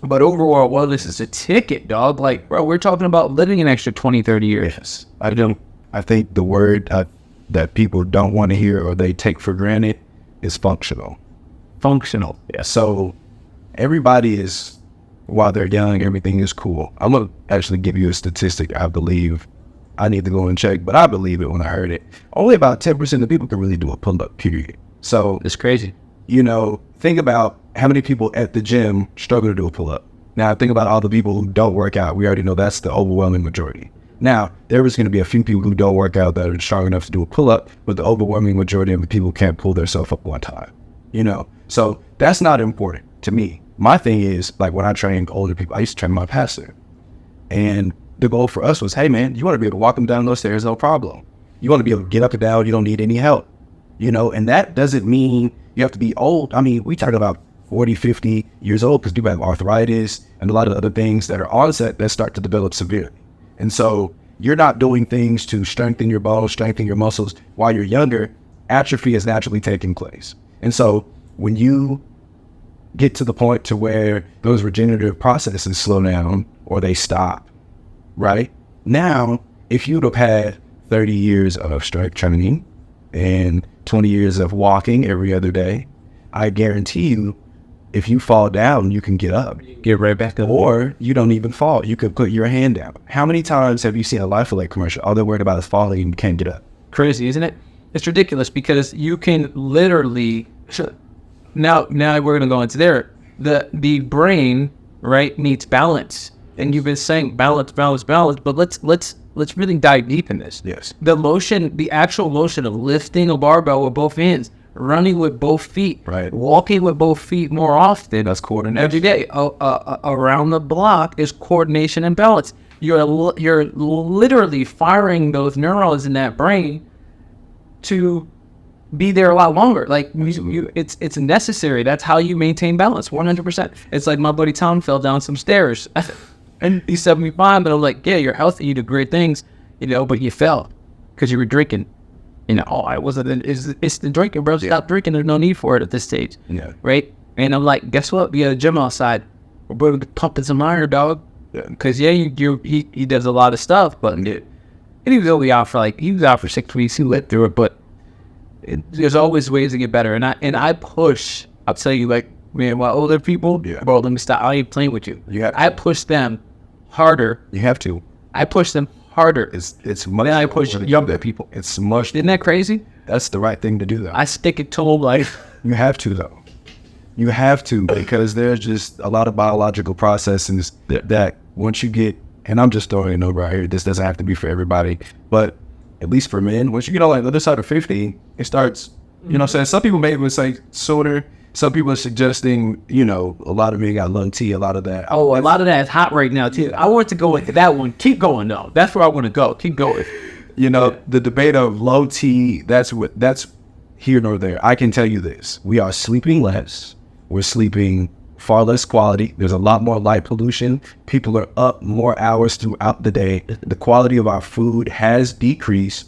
But overall wellness is a ticket, dog. Like, bro, we're talking about living an extra 20, 30 years. Yes. I think the word that people don't want to hear or they take for granted is functional. Functional. Yeah. So everybody is, while they're young, everything is cool. I'm going to actually give you a statistic I believe. I need to go and check, but I believe it when I heard it. Only about 10% of people can really do a pull-up, period. So it's crazy. You know, think about how many people at the gym struggle to do a pull-up. Now, think about all the people who don't work out. We already know that's the overwhelming majority. Now, there is going to be a few people who don't work out that are strong enough to do a pull-up, but the overwhelming majority of the people can't pull themselves up one time. You know, so that's not important to me. My thing is, like when I train older people, I used to train my pastor. And the goal for us was, hey, man, you want to be able to walk them down those stairs, no problem. You want to be able to get up and down. You don't need any help. You know, and that doesn't mean you have to be old. I mean, we talk about 40, 50 years old because people have arthritis and a lot of other things that are onset that start to develop severely. And so you're not doing things to strengthen your bones, strengthen your muscles while you're younger. Atrophy is naturally taking place. And so when you get to the point to where those regenerative processes slow down or they stop, right? Now, if you'd have had 30 years of strength training and 20 years of walking every other day, I guarantee you, if you fall down, you can get up. Get right back up. Or you don't even fall. You could put your hand down. How many times have you seen a Life Alert commercial? All they're worried about is falling and you can't get up. Crazy, isn't it? It's ridiculous because you can literally... Now we're going to go into there. The brain, right, needs balance. And you've been saying balance, but let's really dive deep in this. Yes. The actual motion of lifting a barbell with both hands, running with both feet, right, walking with both feet more often. That's coordination. Every day. Around the block is coordination and balance. You're literally firing those neurons in that brain to be there a lot longer. Like it's necessary. That's how you maintain balance. 100%. It's like my buddy Tom fell down some stairs. And he's 75, but I'm like, yeah, you're healthy, you do great things, you know, but you fell because you were drinking. You know, I wasn't, it's the drinking, bro. Stop drinking. There's no need for it at this stage. Yeah. Right? And I'm like, guess what? We got a gym outside. We're pumping some iron, dog. Because, he does a lot of stuff, but and he was only out for 6 weeks. He lived through it, but there's always ways to get better. And I push, I'll tell you, like, man, while older people, bro, let me stop. I ain't playing with you. I push them harder. You have to. I push them harder. It's much. Then I push younger people. It's much. Isn't that crazy? That's the right thing to do, though. I stick it to them like. You have to, though. You have to, because there's just a lot of biological processes that once you get, and I'm just throwing a number out here. This doesn't have to be for everybody, but at least for men, once you get on like the other side of 50, it starts. You know what I'm saying? Some people may even say sooner. Some people are suggesting, a lot of men got lung T, a lot of that. Oh, a lot of that is hot right now, too. I want to go into that one. Keep going, though. That's where I want to go. Keep going. The debate of low T, that's here nor there. I can tell you this. We are sleeping less. We're sleeping far less quality. There's a lot more light pollution. People are up more hours throughout the day. The quality of our food has decreased.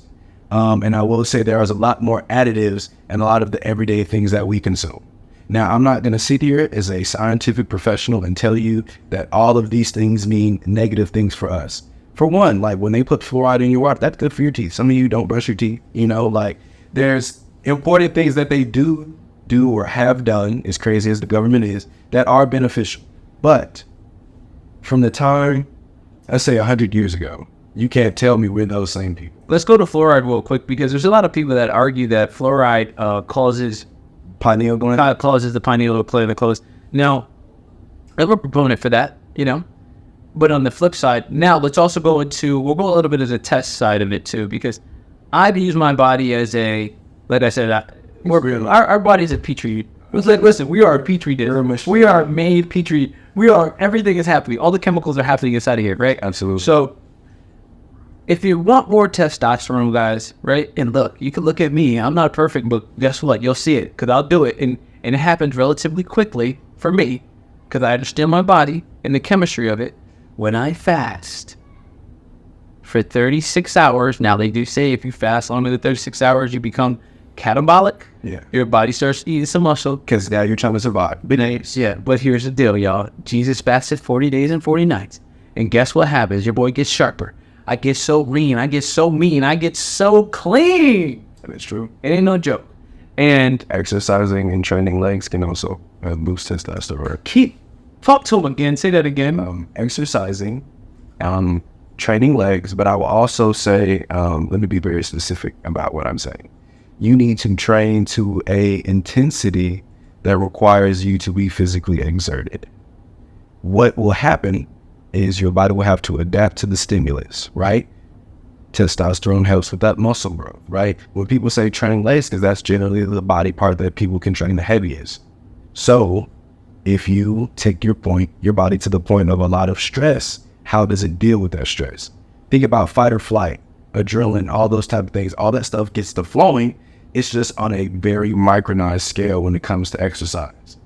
And I will say there is a lot more additives and a lot of the everyday things that we consume. Now, I'm not going to sit here as a scientific professional and tell you that all of these things mean negative things for us. For one, like when they put fluoride in your water, that's good for your teeth. Some of you don't brush your teeth, like there's important things that they do or have done, as crazy as the government is, that are beneficial. But from the time, let's say 100 years ago, you can't tell me we're those same people. Let's go to fluoride real quick, because there's a lot of people that argue that fluoride causes Pineal gland? Causes the pineal gland to close. Now, I'm a proponent for that, But on the flip side, now let's also we'll go a little bit as a test side of it too, because I've used my body as like I said, our body is a petri. It's like, listen, we are a petri dish. We are made petri. Everything is happening. All the chemicals are happening inside of here, right? Absolutely. So, if you want more testosterone, guys, right? And look, you can look at me. I'm not perfect, but guess what? You'll see it, because I'll do it. And it happens relatively quickly for me, because I understand my body and the chemistry of it. When I fast for 36 hours, now they do say if you fast longer than 36 hours, you become catabolic. Yeah. Your body starts eating some muscle. Because now you're trying to survive. Yeah, but here's the deal, y'all. Jesus fasted 40 days and 40 nights. And guess what happens? Your boy gets sharper. I get so lean. I get so mean. I get so clean. That's true. It ain't no joke. And exercising and training legs can also boost testosterone. Talk to him again. Say that again. Exercising, training legs, but I will also say, let me be very specific about what I'm saying. You need to train to a intensity that requires you to be physically exerted. What will happen is your body will have to adapt to the stimulus, right? Testosterone helps with that muscle growth, right? When people say training legs, because that's generally the body part that people can train the heaviest. So if you take your body to the point of a lot of stress, how does it deal with that stress? Think about fight or flight, adrenaline, all those type of things. All that stuff gets to flowing. It's just on a very micronized scale when it comes to exercise.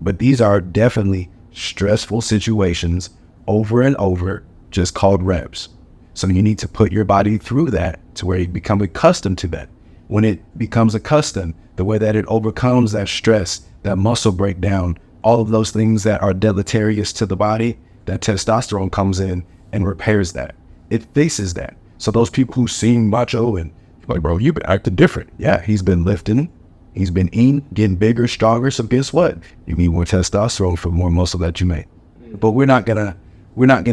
But these are definitely stressful situations over and over, just called reps. So you need to put your body through that to where you become accustomed to that. When it becomes accustomed, the way that it overcomes that stress, that muscle breakdown, all of those things that are deleterious to the body, that testosterone comes in and repairs that. It fixes that. So those people who seem macho and like, bro, you've been acting different. Yeah, he's been lifting, he's been eating, getting bigger, stronger. So guess what? You need more testosterone for more muscle that you make. But we're not gonna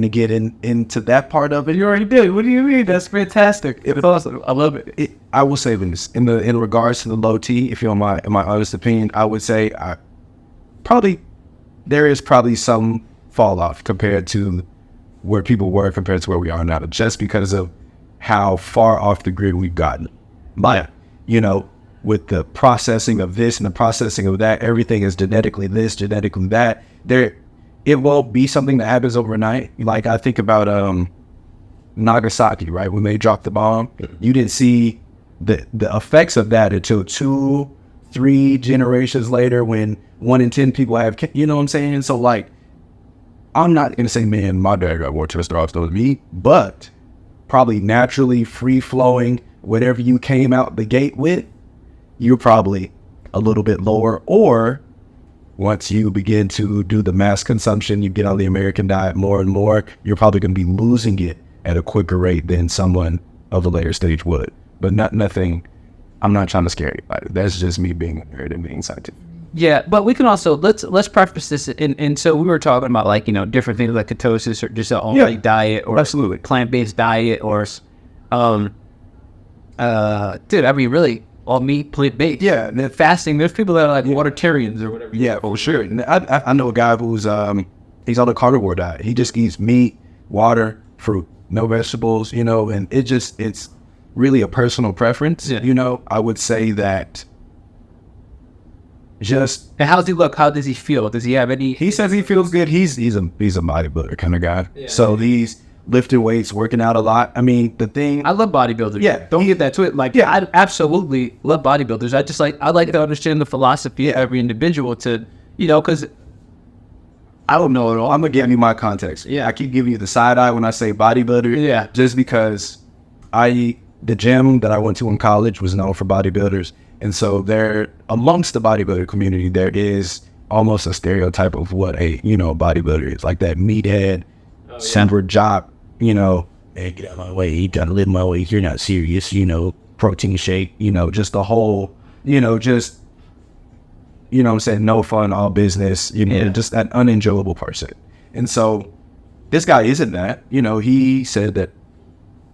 get into that part of it. You already did. What do you mean? That's fantastic. It's awesome. I love it. I will say this in regards to the low T. If you're my honest opinion, I would say there is probably some fall off compared to where people were compared to where we are now, just because of how far off the grid we've gotten. But with the processing of this and the processing of that, everything is genetically this, genetically that. It won't be something that happens overnight. Like I think about Nagasaki, right? When they dropped the bomb, you didn't see the effects of that until 2-3 generations later, when 1 in 10 people have, you know what I'm saying? So like, I'm not gonna say, man, my dad got more testosterone than me, but probably naturally free flowing, whatever you came out the gate with, you're probably a little bit lower. Or once you begin to do the mass consumption, you get on the American diet more and more, you're probably going to be losing it at a quicker rate than someone of a later stage would. But nothing, I'm not trying to scare anybody. That's just me being nerd and being scientific. Yeah, but we can also, let's preface this. And so we were talking about different things like ketosis or just an all-meat diet or absolutely plant-based diet or, really all meat, plant-based. Yeah. And fasting, there's people that are like watertarians or whatever. Yeah, for sure. And I know a guy who's, he's on a carnivore diet. He just eats meat, water, fruit, no vegetables, and it's really a personal preference. Yeah. I would say that And how does he look? How does he feel? Does he have any? He says he feels good. He's a bodybuilder kind of guy. Yeah. So he's lifting weights, working out a lot. I mean, I love bodybuilders. Yeah. Don't get that to it. I absolutely love bodybuilders. I like to understand the philosophy of every individual to, because I don't know at all. I'm gonna give you my context. Yeah, I keep giving you the side eye when I say bodybuilder. Yeah. Just because the gym that I went to in college was known for bodybuilders, and so there, amongst the bodybuilder community, there is almost a stereotype of what a bodybuilder is, like that meathead, super jock, hey, get out of my way, you gotta live my way, you're not serious, protein shake, just the whole, just what I'm saying, no fun, all business, just an unenjoyable person. And so this guy isn't that. He said that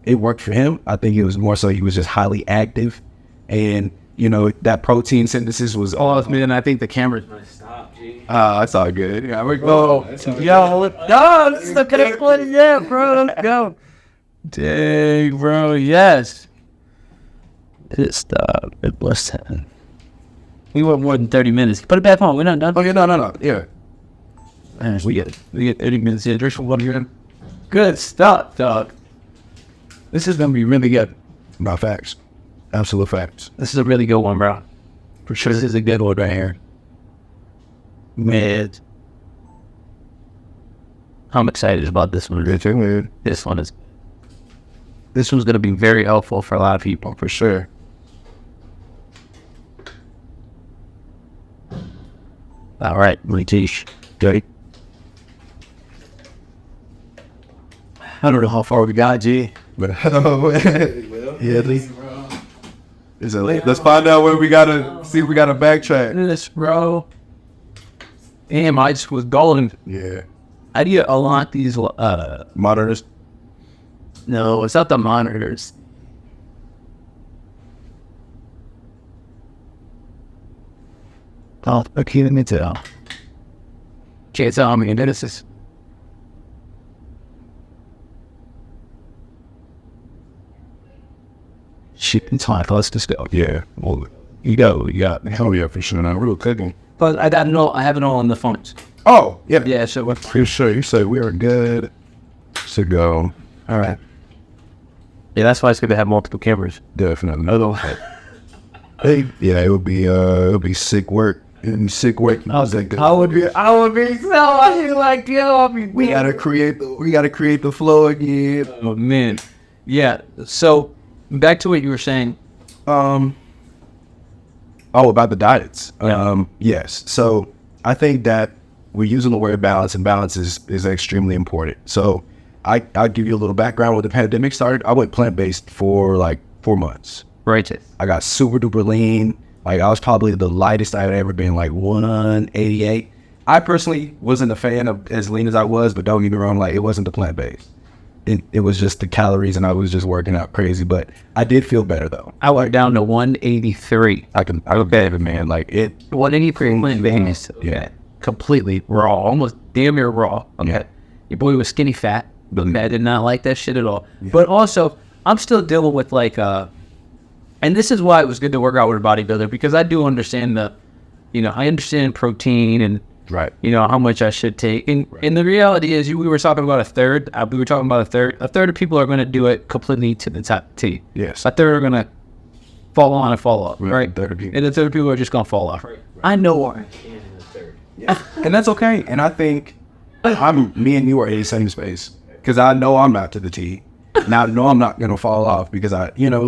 it worked for him. I think it was more so he was just highly active. And, that protein synthesis was Oh, man, I think the camera's going to stop, G. that's all good. Yeah, we're going. Yo, no, this is the connect one. Yeah, bro, let's go. Dang, bro, yes. It stopped. It was 10. We went more than 30 minutes. Put it back on. We're not done. Oh, yeah, no. Yeah. Man, we get 30 minutes here. Drink some water here. Good stuff, dog. This is going to be really good. About facts. Absolute facts. This is a really good one, bro. For sure, this is a good one right here. Man. I'm excited about this one. Good thing, man. This one's going to be very helpful for a lot of people. For sure. All right, Letish. Okay. I don't know how far we got, G. But yeah, at least. Let's find out where we gotta see if we gotta backtrack. This, bro. Damn, I just was going. Yeah. How do you unlock these? Monitors. No, it's not the monitors. Oh, okay, let me tell. Can't tell me, and then it's just. Shipping time. Let's just go. Yeah. Well, You got. hell yeah, for sure. Now we're cooking. But I know I have it all on the phones. Oh, yeah. Yeah, so what? For sure. You say we are good to go. All right. Yeah, that's why it's good to have multiple cameras. Definitely. Otherwise, Yeah, it would be sick work. It'd be sick work. I would be so like, yo, We gotta create the flow again. Oh man, yeah. So back to what you were saying. About the diets. Yeah. Yes. So I think that we're using the word balance, and balance is extremely important. So I'll give you a little background. When the pandemic started, I went plant-based for like 4 months. Right. I got super duper lean. Like I was probably the lightest I had ever been, like 188. I personally wasn't a fan of as lean as I was, but don't get me wrong, like it wasn't the plant-based. It was just the calories, and I was just working out crazy. But I did feel better though. I went down to 183. I look at it, man. Like it. 183 plant-based. Yeah. Completely raw, almost damn near raw. Okay. Yeah. Your boy was skinny fat. I did not like that shit at all. Yeah. But also, I'm still dealing with like, and this is why it was good to work out with a bodybuilder, because I do understand I understand protein and, right. How much I should take. And the reality is, we were talking about a third. We were talking about a third. A third of people are going to do it completely to the top T. Yes. A third are going to fall on and fall off, right? And the third people are just going to fall off. Right. I know where I can in the third. Yeah. And that's okay. And I think me and you are in the same space, because I know I'm not to the T. Now I know I'm not going to fall off, because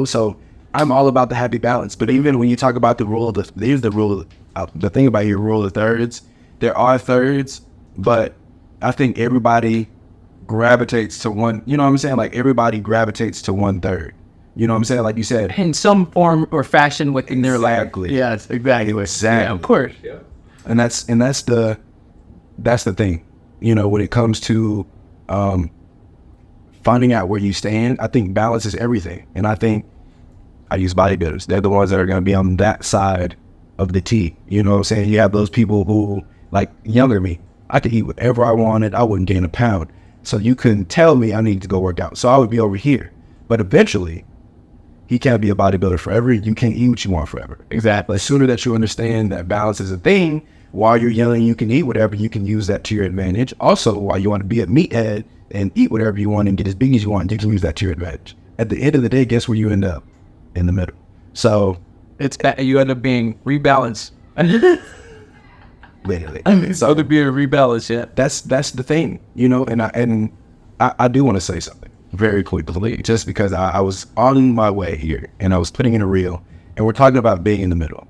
so I'm all about the happy balance. But even when you talk about the the thing about your rule of thirds, there are thirds, but I think everybody gravitates to one, you know what I'm saying? Like everybody gravitates to 1/3. You know what I'm saying? Like you said. In some form or fashion within their life. Exactly. Yes, exactly. Yeah, of course. Yeah. And that's the thing. When it comes to finding out where you stand, I think balance is everything. And I think I use bodybuilders. They're the ones that are going to be on that side of the T. You know what I'm saying? You have those people who, like younger me, I could eat whatever I wanted. I wouldn't gain a pound. So you couldn't tell me I needed to go work out. So I would be over here. But eventually, he can't be a bodybuilder forever. You can't eat what you want forever. Exactly. The sooner that you understand that balance is a thing, while you're young, you can eat whatever. You can use that to your advantage. Also, while you want to be a meathead and eat whatever you want and get as big as you want, you can use that to your advantage. At the end of the day, guess where you end up? In the middle. So you end up being rebalanced. literally. I mean, so to be a rebalance, yeah. That's the thing, you know. And I do want to say something very quickly, just because I was on my way here and I was putting in a reel, and we're talking about being in the middle.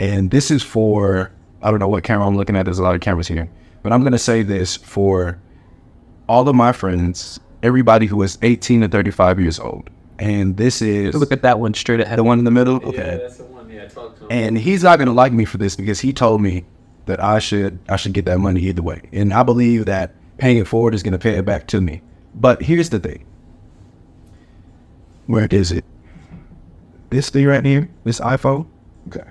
And this is for, I don't know what camera I'm looking at. There's a lot of cameras here, but I'm gonna say this for all of my friends, everybody who is 18 to 35 years old. And this is, Look at that one straight ahead. the one in the middle. Okay. Yeah, that's the one. Yeah, talk to him. And he's not gonna like me for this, because he told me that I should get that money either way. And I believe that paying it forward is gonna pay it back to me. But here's the thing. Where is it? This thing right here, this iPhone. Okay.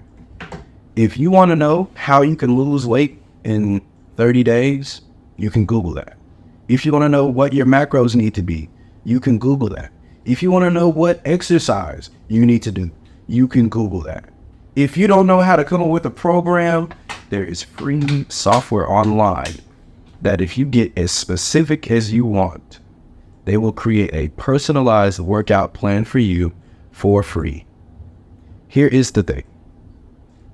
If you want to know how you can lose weight in 30 days, you can Google that. If you want to know what your macros need to be, you can Google that. If you want to know what exercise you need to do, you can Google that. If you don't know how to come up with a program, there is free software online that, if you get as specific as you want, they will create a personalized workout plan for you for free. Here is the thing.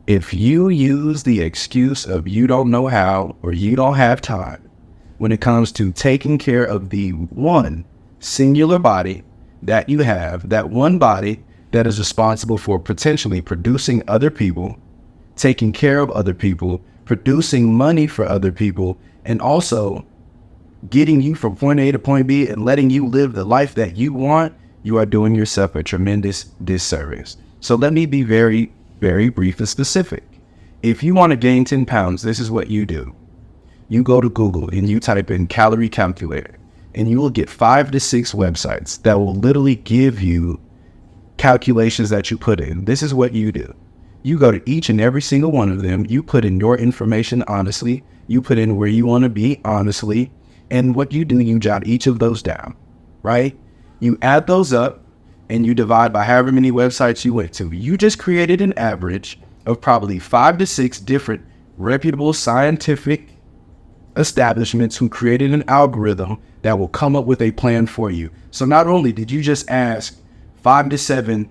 If you use the excuse of you don't know how or you don't have time when it comes to taking care of the one singular body that you have, that one body that is responsible for potentially producing other people, taking care of other people, producing money for other people, and also getting you from point A to point B and letting you live the life that you want, you are doing yourself a tremendous disservice. So let me be very, very brief and specific. If you want to gain 10 pounds, this is what you do. You go to Google and you type in calorie calculator, and you will get 5 to 6 websites that will literally give you calculations that you put in. This is what you do. You go to each and every single one of them. You put in your information honestly. You put in where you want to be honestly. And what you do, you jot each of those down, right? You add those up and you divide by however many websites you went to. You just created an average of probably 5 to 6 different reputable scientific establishments who created an algorithm that will come up with a plan for you. So not only did you just ask 5 to 7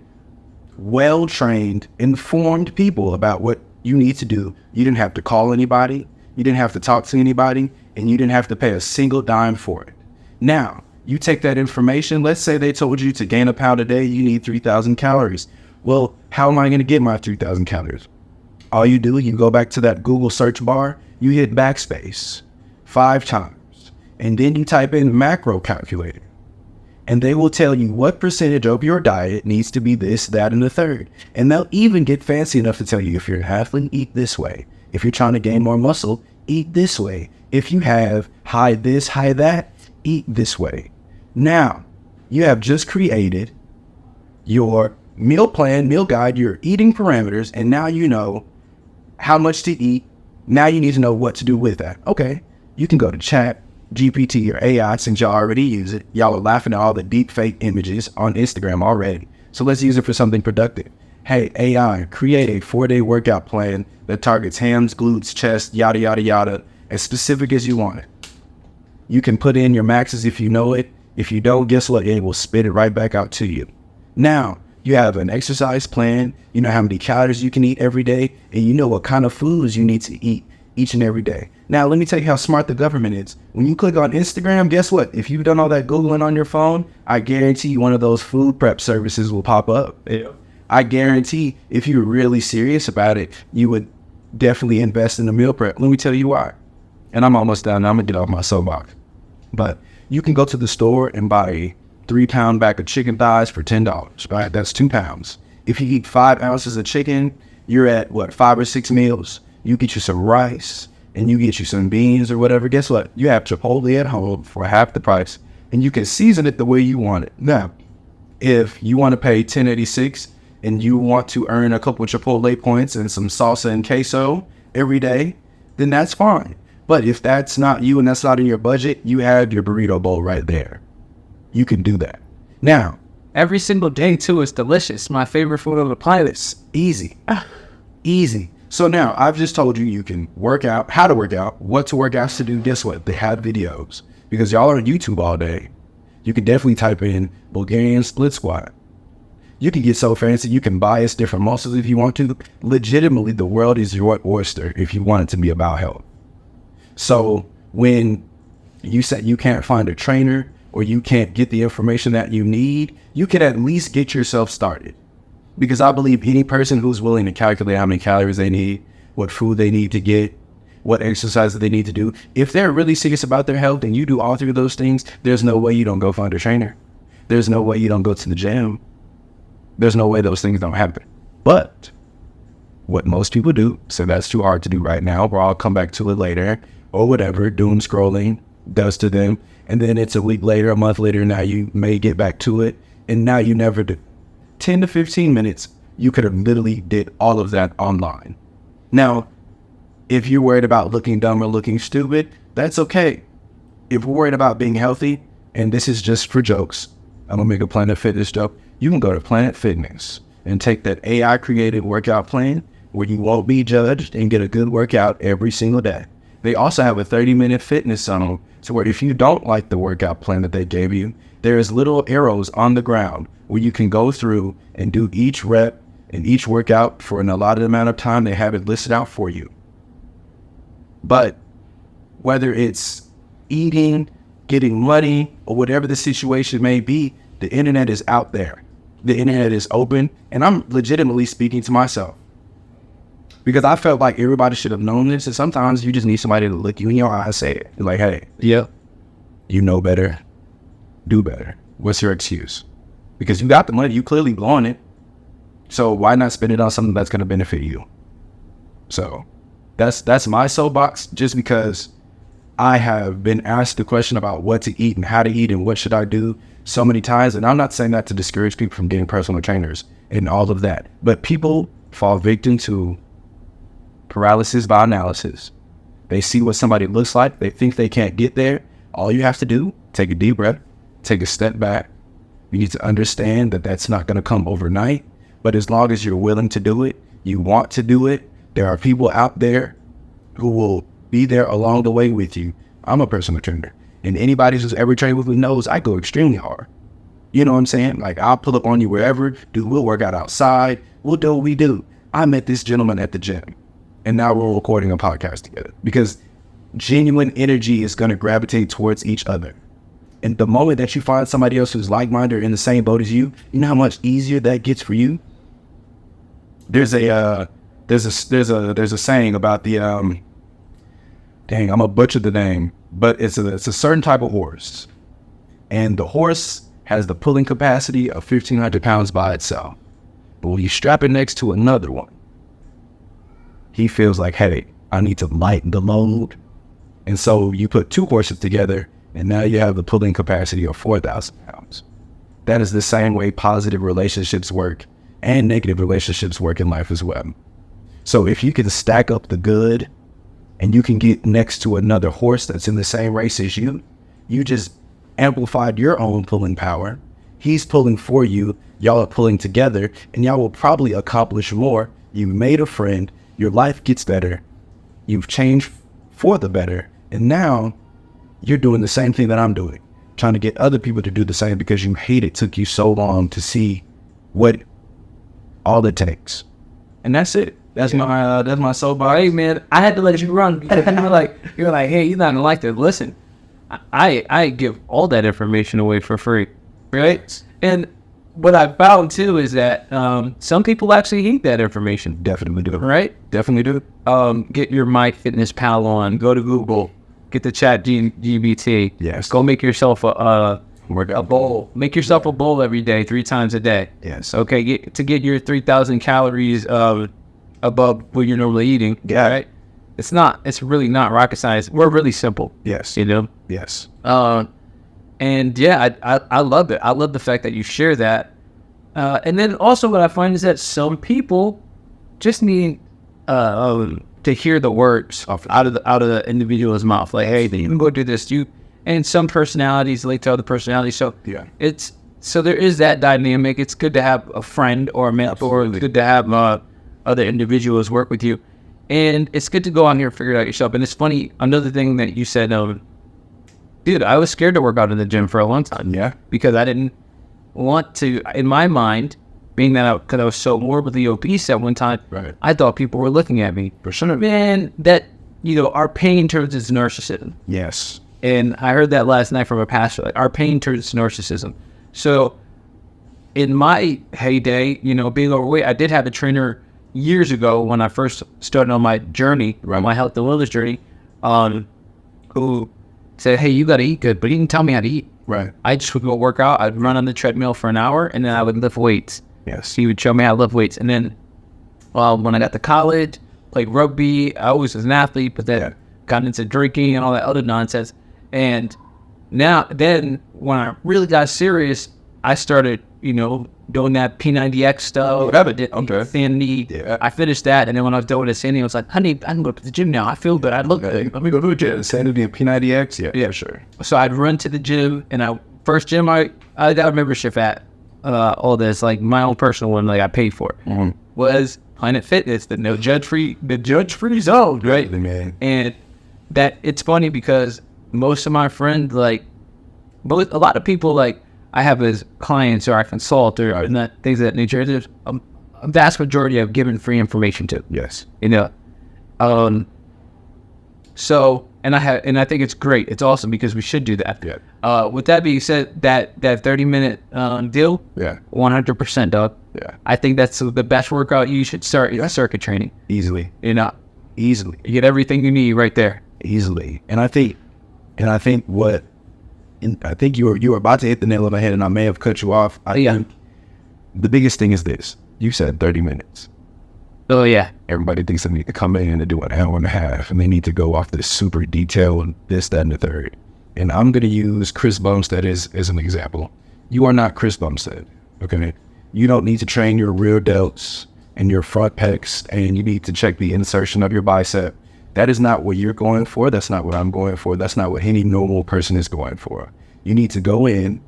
well-trained, informed people about what you need to do, you didn't have to call anybody, you didn't have to talk to anybody, and you didn't have to pay a single dime for it. Now, you take that information, let's say they told you to gain a pound a day, you need 3,000 calories. Well, how am I going to get my 3,000 calories? All you do, you go back to that Google search bar, you hit backspace 5 times, and then you type in macro calculator. And they will tell you what percentage of your diet needs to be this, that, and the third. And they'll even get fancy enough to tell you, if you're an athlete, eat this way. If you're trying to gain more muscle, eat this way. If you have high this, high that, eat this way. Now, you have just created your meal plan, meal guide, your eating parameters, and now you know how much to eat. Now you need to know what to do with that. Okay, you can go to Chat GPT or AI, since y'all already use it. Y'all are laughing at all the deep fake images on Instagram already. So let's use it for something productive. Hey, AI, create a 4-day workout plan that targets hams, glutes, chest, yada, yada, yada, as specific as you want it. You can put in your maxes if you know it. If you don't, guess what? It will spit it right back out to you. Now, you have an exercise plan. You know how many calories you can eat every day, and you know what kind of foods you need to eat each and every day. Now, let me tell you how smart the government is. When you click on Instagram, guess what? If you've done all that Googling on your phone, I guarantee you one of those food prep services will pop up. Yeah. I guarantee if you're really serious about it, you would definitely invest in a meal prep. Let me tell you why. And I'm almost done. I'm going to get off my soapbox. But you can go to the store and buy a 3-pound bag of chicken thighs for $10, right? That's 2 pounds. If you eat 5 ounces of chicken, you're at, 5 or 6 meals. You get you some rice and you get you some beans or whatever. Guess what? You have Chipotle at home for half the price, and you can season it the way you want it. Now, if you want to pay $10.86 and you want to earn a couple of Chipotle points and some salsa and queso every day, then that's fine. But if that's not you and that's not in your budget, you have your burrito bowl right there. You can do that. Now, every single day too is delicious. My favorite food on the planet. Easy. Easy. So now I've just told you you can work out, how to work out, what to work out to do. Guess what? They have videos. Because y'all are on YouTube all day. You can definitely type in Bulgarian split squat. You can get so fancy, you can bias different muscles if you want to. Legitimately, the world is your oyster if you want it to be about health. So when you say you can't find a trainer or you can't get the information that you need, you can at least get yourself started. Because I believe any person who's willing to calculate how many calories they need, what food they need to get, what exercise they need to do, if they're really serious about their health and you do all three of those things, there's no way you don't go find a trainer. There's no way you don't go to the gym. There's no way those things don't happen. But what most people do, so that's too hard to do right now, but I'll come back to it later, or whatever, doom scrolling does to them. And then it's a week later, a month later, now you may get back to it, and now you never do. 10 to 15 minutes, you could have literally did all of that online. Now, if you're worried about looking dumb or looking stupid, that's okay. If we're worried about being healthy, and this is just for jokes, I'm gonna make a Planet Fitness joke. You can go to Planet Fitness and take that AI created workout plan where you won't be judged and get a good workout every single day. They also have a 30-minute fitness zone, so where if you don't like the workout plan that they gave you, there's little arrows on the ground where you can go through and do each rep and each workout for an allotted amount of time. They have it listed out for you. But whether it's eating, getting money, or whatever the situation may be, the internet is out there. The internet is open, and I'm legitimately speaking to myself. Because I felt like everybody should have known this, and sometimes you just need somebody to look you in your eye and say it. Like, hey, Yeah. you know better, do better. What's your excuse? Because you got the money, you clearly blowing it. So why not spend it on something that's going to benefit you? So that's my soapbox, just because I have been asked the question about what to eat and how to eat and what should I do so many times. And I'm not saying that to discourage people from getting personal trainers and all of that. But people fall victim to paralysis by analysis. They see what somebody looks like. They think they can't get there. All you have to do, take a deep breath, take a step back. You need to understand that that's not going to come overnight. But as long as you're willing to do it, you want to do it, there are people out there who will be there along the way with you. I'm a personal trainer, and anybody who's ever trained with me knows I go extremely hard. You know what I'm saying? Like, I'll pull up on you wherever, we'll work out outside, we'll do what we do. I met this gentleman at the gym, and now we're recording a podcast together because genuine energy is going to gravitate towards each other. And the moment that you find somebody else who's like-minded or in the same boat as you, you know how much easier that gets for you? There's a saying about the dang, I'm gonna butcher the name, but it's a certain type of horse, and the horse has the pulling capacity of 1,500 pounds by itself. But when you strap it next to another one, he feels like, hey, I need to lighten the load. And so you put two horses together, and now you have the pulling capacity of 4,000 pounds. That is the same way positive relationships work and negative relationships work in life as well. So if you can stack up the good and you can get next to another horse that's in the same race as you, you just amplified your own pulling power. He's pulling for you. Y'all are pulling together, and y'all will probably accomplish more. You made a friend. Your life gets better. You've changed for the better. And now you're doing the same thing that I'm doing, trying to get other people to do the same because you hate it took you so long to see what all it takes. And that's it. That's my soapbox. Hey man, I had to let you run because you're like, hey, you're not gonna like this. Listen, I give all that information away for free, right? And what I found too is that some people actually need that information. Definitely do. Right? Definitely do. Get your MyFitnessPal on. Go to Google. Get the Chat GBT. Yes. Go make yourself a bowl. Make yourself a bowl every day, 3 times a day. Yes. Okay. Get your 3,000 calories above what you're normally eating. Yeah. Right. It's really not rocket science. We're really simple. Yes. You know. Yes. And yeah, I love it. I love the fact that you share that. And then also what I find is that some people just need to hear the words out of the individual's mouth. Like, hey, you can go do this. And some personalities relate to other personalities. So yeah, there is that dynamic. It's good to have a friend or a mentor. It's good to have other individuals work with you. And it's good to go out here and figure it out yourself. And it's funny, another thing that you said, dude, I was scared to work out in the gym for a long time. Yeah. Because I didn't want to, in my mind, being that because I was so morbidly obese at one time, Right. I thought people were looking at me. For sure. Man, that, our pain turns into narcissism. Yes. And I heard that last night from a pastor. Like, our pain turns to narcissism. So in my heyday, being overweight, I did have a trainer years ago when I first started on my journey, Right. my health and wellness journey, who said, hey, you got to eat good, but he didn't tell me how to eat. Right. I just would go work out. I'd run on the treadmill for an hour, and then I would lift weights. Yes. He would show me how to lift weights. And then when I got to college, played rugby. I always was an athlete, but then got into drinking and all that other nonsense. And then when I really got serious, I started, doing that P90X stuff. Insanity. Yeah. I finished that, and then when I was doing Insanity, I was like, honey, I can go to the gym now. I feel good. I look good. Let me go to the gym. Insanity and P90X? Yeah, for sure. So I'd run to the gym, and first gym I got a membership at, all this, like my own personal one, like I paid for, was Planet Fitness, the judge-free zone, right? Man. And that it's funny because most of my friends, like, a lot of people, like, I have as clients or I consult or and that things of that nature. There's a vast majority I've given free information to. Yes. So I think it's great. It's awesome because we should do that. Yeah. With that being said, that 30-minute deal. Yeah. 100%, dog. Yeah. I think that's the best workout. You should start circuit training. Easily. Easily. You get everything you need right there. Easily. And I think you were about to hit the nail on the head, and I may have cut you off. I think the biggest thing is this. You said 30 minutes. Oh, yeah. Everybody thinks they need to come in and do an hour and a half, and they need to go off this super detail and this, that, and the third. And I'm going to use Chris Bumstead as an example. You are not Chris Bumstead, okay? You don't need to train your rear delts and your front pecs, and you need to check the insertion of your bicep. That is not what you're going for. That's not what I'm going for. That's not what any normal person is going for. You need to go in,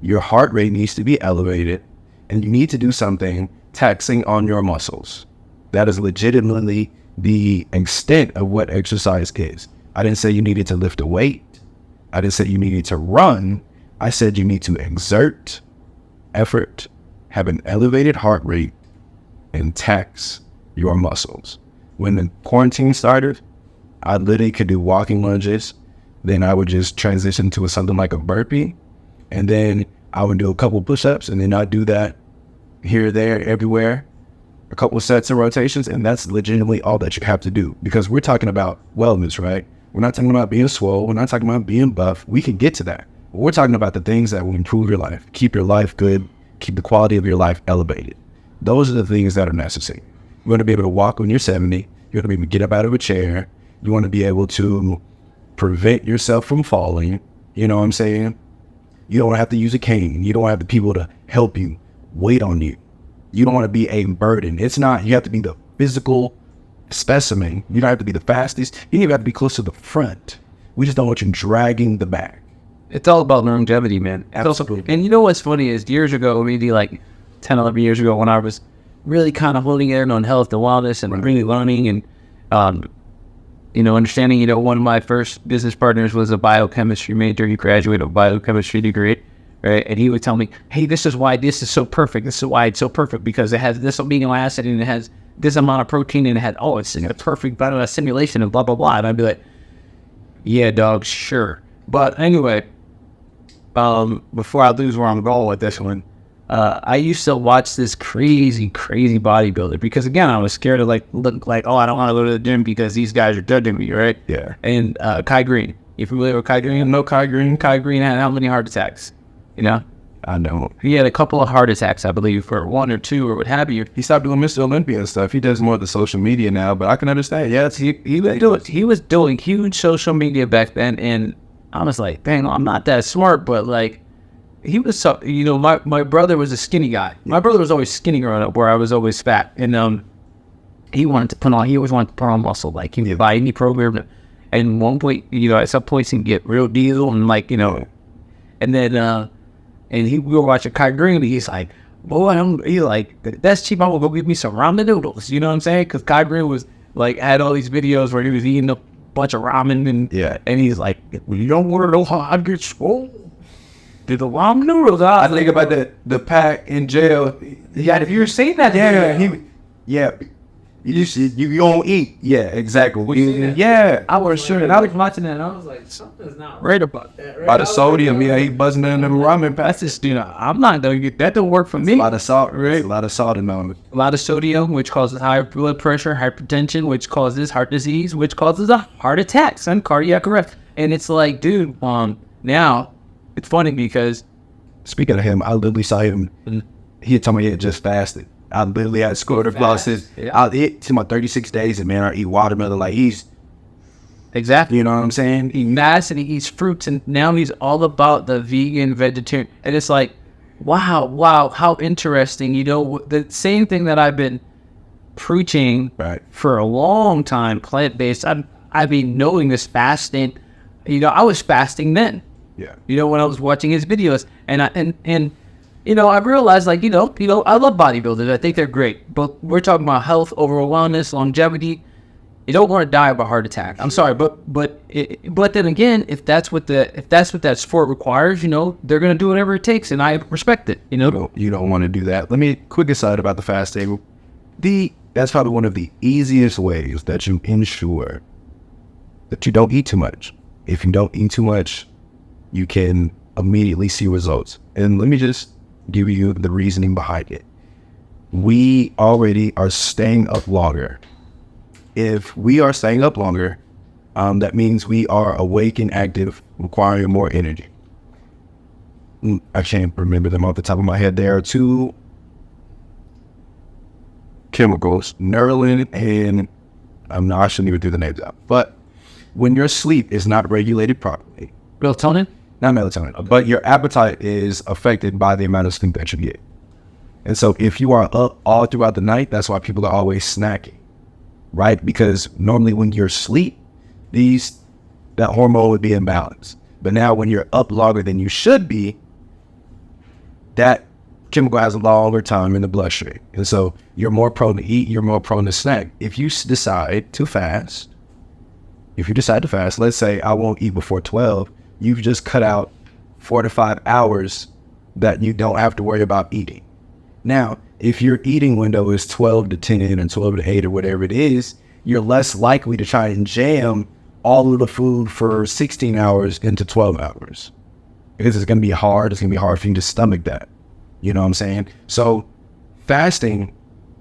your heart rate needs to be elevated, and you need to do something taxing on your muscles. That is legitimately the extent of what exercise is. I didn't say you needed to lift a weight. I didn't say you needed to run. I said you need to exert effort, have an elevated heart rate, and tax your muscles. When the quarantine started, I literally could do walking lunges. Then I would just transition to something like a burpee. And then I would do a couple push-ups, and then I'd do that here, there, everywhere. A couple of sets of rotations, and that's legitimately all that you have to do. Because we're talking about wellness, right? We're not talking about being swole. We're not talking about being buff. We can get to that. But we're talking about the things that will improve your life, keep your life good, keep the quality of your life elevated. Those are the things that are necessary. You want to be able to walk when you're 70. You want to be able to get up out of a chair. You want to be able to prevent yourself from falling. You know what I'm saying? You don't have to use a cane. You don't have the people to help you, wait on you. You don't want to be a burden. It's not, you have to be the physical specimen. You don't have to be the fastest. You don't even have to be close to the front. We just don't want you dragging the back. It's all about longevity, man. Absolutely. And you know what's funny is years ago, maybe like 10, 11 years ago, when I was really kind of holding in on health and wellness and really learning and, understanding, one of my first business partners was a biochemistry major. He graduated with a biochemistry degree, right? And he would tell me, hey, this is why this is so perfect. This is why it's so perfect, because it has this amino acid and it has this amount of protein and it had, it's a perfect simulation and blah, blah, blah. And I'd be like, yeah, dog, sure. But anyway, before I lose where I'm going with this one, I used to watch this crazy bodybuilder because, again, I was scared to look like, I don't want to go to the gym because these guys are judging me, right? Yeah. And Kai Green, you familiar with Kai Green? No, Kai Green. Kai Green had how many heart attacks? I know. He had a couple of heart attacks, I believe, for 1 or 2 or what have you. He stopped doing Mr. Olympia and stuff. He does more of the social media now, but I can understand. Yes, He was doing huge social media back then, and I was like, dang, I'm not that smart, but he was so, my brother was a skinny guy. My brother was always skinny growing up, where I was always fat, and he always wanted to put on muscle. Like, he would buy any program, and one point, at some points he'd get real diesel, and and then we were watching Kai Green, and he's like, boy, he's like, that's cheap. I'm gonna go get me some ramen noodles. You know what I'm saying? Because Kai Green was had all these videos where he was eating a bunch of ramen, and he's like, you don't want to know how I get swole. Did the long noodles? I think about the pack in jail. Yeah, if you're saying that, You don't eat. Yeah, exactly. Yeah, I was sure. And I was watching that, and I was like, something's not right about that. Right? By the sodium, he buzzing in them ramen That's packs. just, I'm not gonna get that. Don't work for me. A lot of salt, right? A lot of salt in them. A lot of sodium, which causes high blood pressure, hypertension, which causes heart disease, which causes a heart attack, son, cardiac arrest. And it's like, dude, now it's funny because Speaking of him, I literally saw him. He had told me he had just fasted. I literally had scored across his. I'll eat to my 36 days, and man, I eat watermelon like he's. exactly. You know what I'm saying? He mass and he eats fruits, and now he's all about the vegan, vegetarian. And it's like, wow, how interesting. The same thing that I've been preaching Right. for a long time, plant-based. I've been knowing this fasting. I was fasting then. Yeah. When I was watching his videos, and I realized, like, I love bodybuilders. I think they're great, but we're talking about health, overall wellness, longevity. You don't want to die of a heart attack. I'm sorry, but then again, if that's what that sport requires, they're gonna do whatever it takes, and I respect it. You don't want to do that. Let me quick aside about the fasting. That's probably one of the easiest ways that you ensure that you don't eat too much. If you don't eat too much, you can immediately see results. And let me just give you the reasoning behind it. We already are staying up longer. If we are staying up longer, that means we are awake and active, requiring more energy. I can't remember them off the top of my head. There are two chemicals, Nerlin and I shouldn't even do the names out. But when your sleep is not regulated properly, Melatonin? not melatonin, but your appetite is affected by the amount of sleep that you get. And so if you are up all throughout the night, that's why people are always snacking, right? Because normally when you're asleep, that hormone would be in balance. But now when you're up longer than you should be, that chemical has a longer time in the bloodstream. And so you're more prone to eat, you're more prone to snack. If you decide to fast, let's say I won't eat before 12, you've just cut out 4 to 5 hours that you don't have to worry about eating. Now, if your eating window is 12 to 10 and 12 to 8 or whatever it is, you're less likely to try and jam all of the food for 16 hours into 12 hours. Because it's going to be hard. It's going to be hard for you to stomach that. You know what I'm saying? So fasting,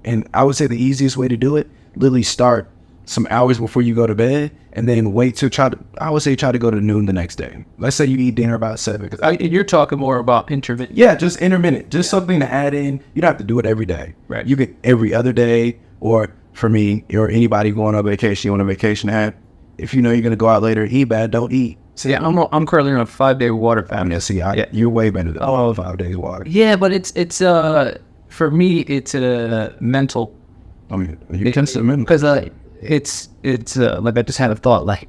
and I would say the easiest way to do it, literally start some hours before you go to bed, and then wait to try to go to noon the next day. Let's say you eat dinner about 7. You're talking more about intermittent. Yeah, just intermittent, something to add in. You don't have to do it every day. Right. You get every other day, or for me, or anybody going on vacation, you want a vacation hat. If you know you're gonna go out later and eat bad, don't eat. See, yeah, I'm currently on a 5-day water fast. You're way better than 5 days water. Yeah, but it's for me it's mental. I mean, you can still mental. Because it's like I just had a thought, like,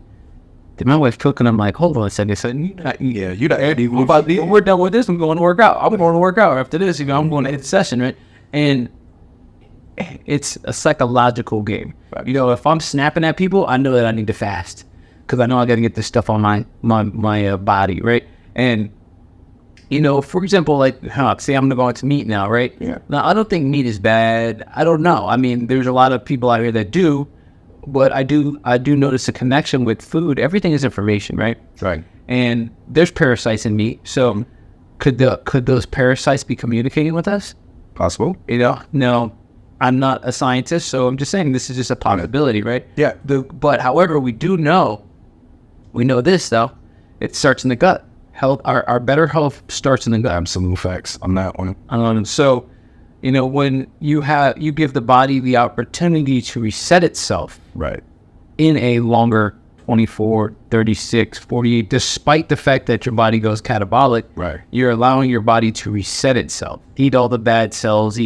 did my wife cook? And I'm like, hold on a second. So you're not Eddie. when we're done with this, I'm going to work out. I'm going to work out after this. I'm going to hit the session, right? And it's a psychological game. Right. If I'm snapping at people, I know that I need to fast because I know I got to get this stuff on my body, right? And for example, like, say I'm going to go into meat now, right? Yeah. Now, I don't think meat is bad. I don't know. I mean, there's a lot of people out here that do. But I do notice a connection with food. Everything is information, right? Right. And there's parasites in meat. So could those parasites be communicating with us? Possible. No, I'm not a scientist, so I'm just saying this is just a possibility, right? Yeah. But however, we know this though. It starts in the gut. Health, our better health starts in the gut. Absolute facts on that one. So, when you give the body the opportunity to reset itself, right, in a longer 24, 36, 48, despite the fact that your body goes catabolic, right, you're allowing your body to reset itself, eat all the bad cells,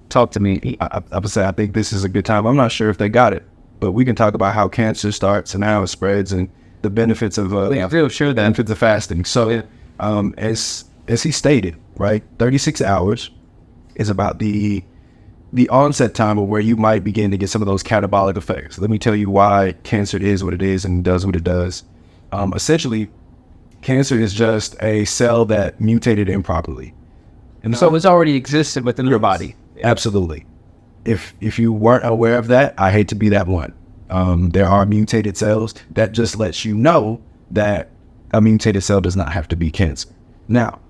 talk to me. I would say I think this is a good time. I'm not sure if they got it, but we can talk about how cancer starts and how it spreads and the benefits of benefits of fasting. So, as he stated, right, 36 hours is about the onset time of where you might begin to get some of those catabolic effects. Let me tell you why cancer is what it is and does what it does. Essentially, Cancer is just a cell that mutated improperly. And So it's already existed within your body. absolutely. If you weren't aware of that, I hate to be that one. There are mutated cells that just lets you know that a mutated cell does not have to be cancer. Now,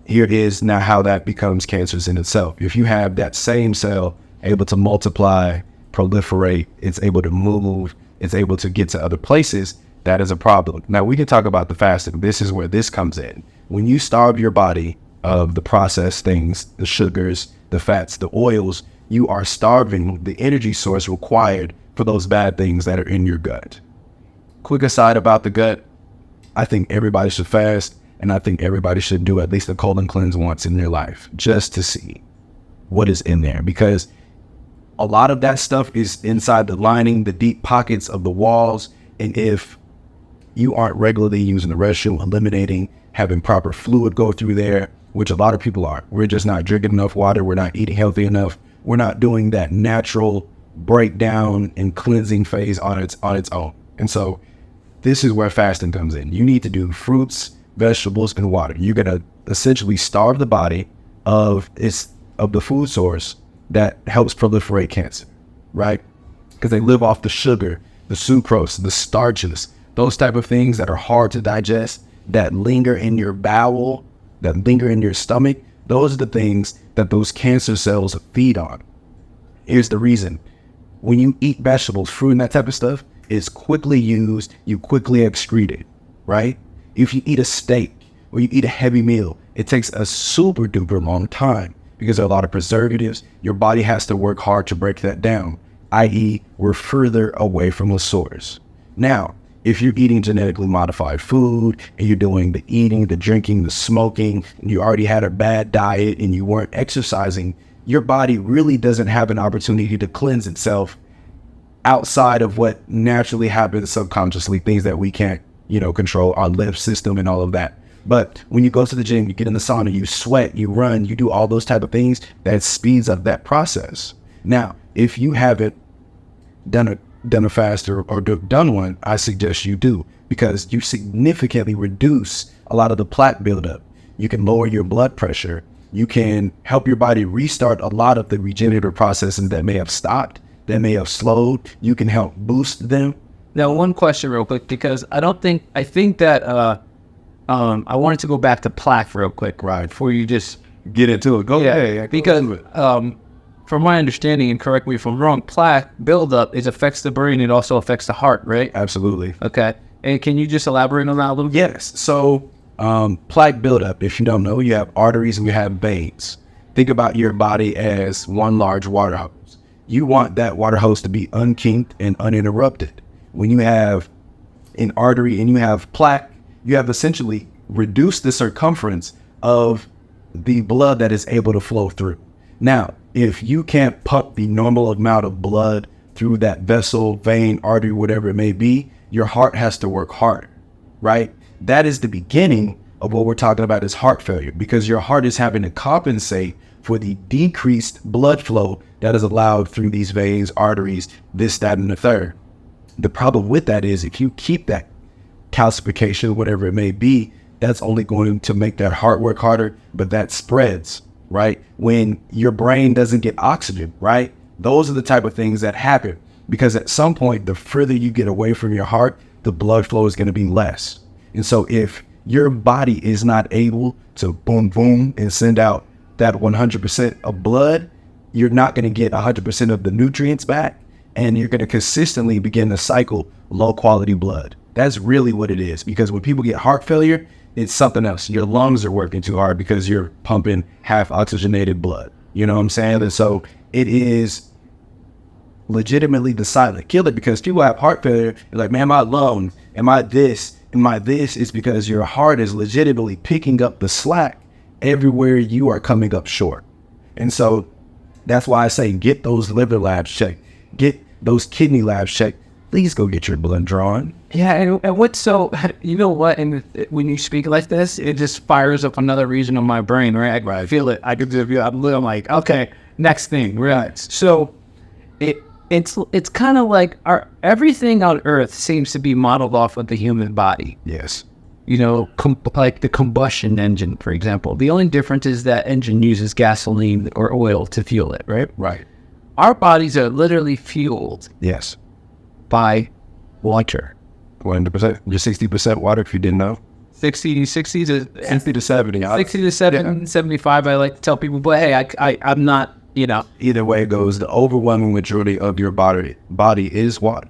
here is now how that becomes cancerous in itself. If you have that same cell able to multiply, proliferate, it's able to move, it's able to get to other places, that is a problem. Now, we can talk about the fasting. This is where this comes in. When you starve your body of the processed things, the sugars, the fats, the oils, you are starving the energy source required for those bad things that are in your gut. Quick aside about the gut, I think everybody should fast, and I think everybody should do at least a colon cleanse once in their life just to see what is in there, because a lot of that stuff is inside the lining, the deep pockets of the walls. And if you aren't regularly using the restroom, eliminating, having proper fluid go through there, which a lot of people are, we're just not drinking enough water, we're not eating healthy enough, we're not doing that natural breakdown and cleansing phase on its own. And so this is where fasting comes in. You need to do fruits, vegetables, and water. You're gonna essentially starve the body of the food source that helps proliferate cancer, right? Because they live off the sugar, the sucrose, the starches, those type of things that are hard to digest, that linger in your bowel, that linger in your stomach. Those are the things that those cancer cells feed on. Here's the reason. When you eat vegetables, fruit, and that type of stuff, it's quickly used, you quickly excrete it, right? If you eat a steak or you eat a heavy meal, it takes a super duper long time because there are a lot of preservatives. Your body has to work hard to break that down, i.e. we're further away from the source. Now, if you're eating genetically modified food and you're doing the eating, the drinking, the smoking, and you already had a bad diet and you weren't exercising, your body really doesn't have an opportunity to cleanse itself outside of what naturally happens subconsciously, things that we can't, control, our lymph system and all of that. But when you go to the gym, you get in the sauna, you sweat, you run, you do all those type of things, that speeds up that process. Now, if you haven't done a fast or done one, I suggest you do, because you significantly reduce a lot of the plaque buildup. You can lower your blood pressure. You can help your body restart a lot of the regenerative processes that may have stopped, that may have slowed. You can help boost them. Now, one question real quick, because I think that I wanted to go back to plaque real quick, Right. before you just Get into it. Go ahead. Because from my understanding, and correct me if I'm wrong, plaque buildup affects the brain. It also affects the heart, right? Absolutely. Okay. And can you just elaborate on that a little bit? Yes. So plaque buildup, if you don't know, you have arteries and you have veins. Think about your body as one large water hose. You want that water hose to be unkinked and uninterrupted. When you have an artery and you have plaque, you have essentially reduced the circumference of the blood that is able to flow through. Now, if you can't pump the normal amount of blood through that vessel, vein, artery, whatever it may be, your heart has to work harder, right? That is the beginning of what we're talking about is heart failure, because your heart is having to compensate for the decreased blood flow that is allowed through these veins, arteries, this, that, and the third. The problem with that is if you keep that calcification, whatever it may be, that's only going to make that heart work harder, but that spreads, right? When your brain doesn't get oxygen, right? Those are the type of things that happen, because at some point, the further you get away from your heart, the blood flow is going to be less. And so if your body is not able to boom, boom, and send out that 100% of blood, you're not going to get 100% of the nutrients back, and you're going to consistently begin to cycle low quality blood. That's really what it is, because when people get heart failure, it's something else. Your lungs are working too hard because you're pumping half oxygenated blood. You know what I'm saying? And so it is legitimately the silent killer, because people have heart failure. They're like, man, am I alone? Am I this? Am I this? It's because your heart is legitimately picking up the slack everywhere you are coming up short. And so that's why I say get those liver labs checked, get those kidney labs checked. Please go get your blood drawn. Yeah, and what's so, you know what, and when you speak like this, it just fires up another region of my brain, right? I feel it. I could just feel, I'm like, okay, next thing, right? So it's kind of like everything on Earth seems to be modeled off of the human body. Yes. like the combustion engine, for example. The only difference is that engine uses gasoline or oil to fuel it, right? Right. Our bodies are literally fueled Yes. by water. 100%. You're 60% water if you didn't know. 60 to 60 to 70. 60 to 75, I like to tell people, but hey, I'm not, Either way it goes, the overwhelming majority of your body is water.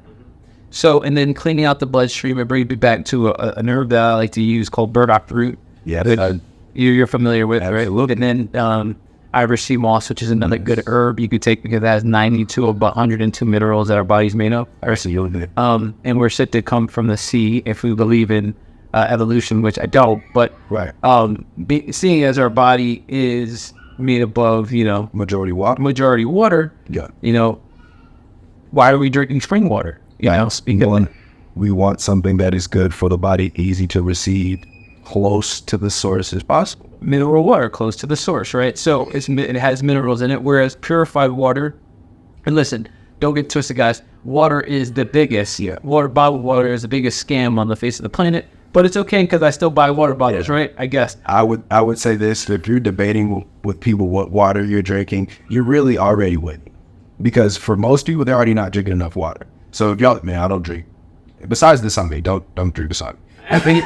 So, and then cleaning out the bloodstream, it brings me back to an herb that I like to use called burdock root. Yeah. You're familiar with, Absolutely. right? And then Irish sea moss, which is another good herb you could take because it has 92 of 102 minerals that our body's made of. Absolutely. And we're said to come from the sea if we believe in evolution, which I don't. But Right. Seeing as our body is made above, Majority water. Yeah. Why are we drinking spring water? We want something that is good for the body, easy to receive, close to the source as possible. Mineral water close to the source, right? So it has minerals in it, whereas purified water, and listen, don't get twisted, guys, water is the biggest, bottled water is the biggest scam on the face of the planet, but it's okay because I still buy water bottles, right? I guess. I would say this, if you're debating with people what water you're drinking, you're really already winning. Because for most people, they're already not drinking enough water. So if y'all, man, I don't drink. Besides Dasani, don't drink Dasani. I think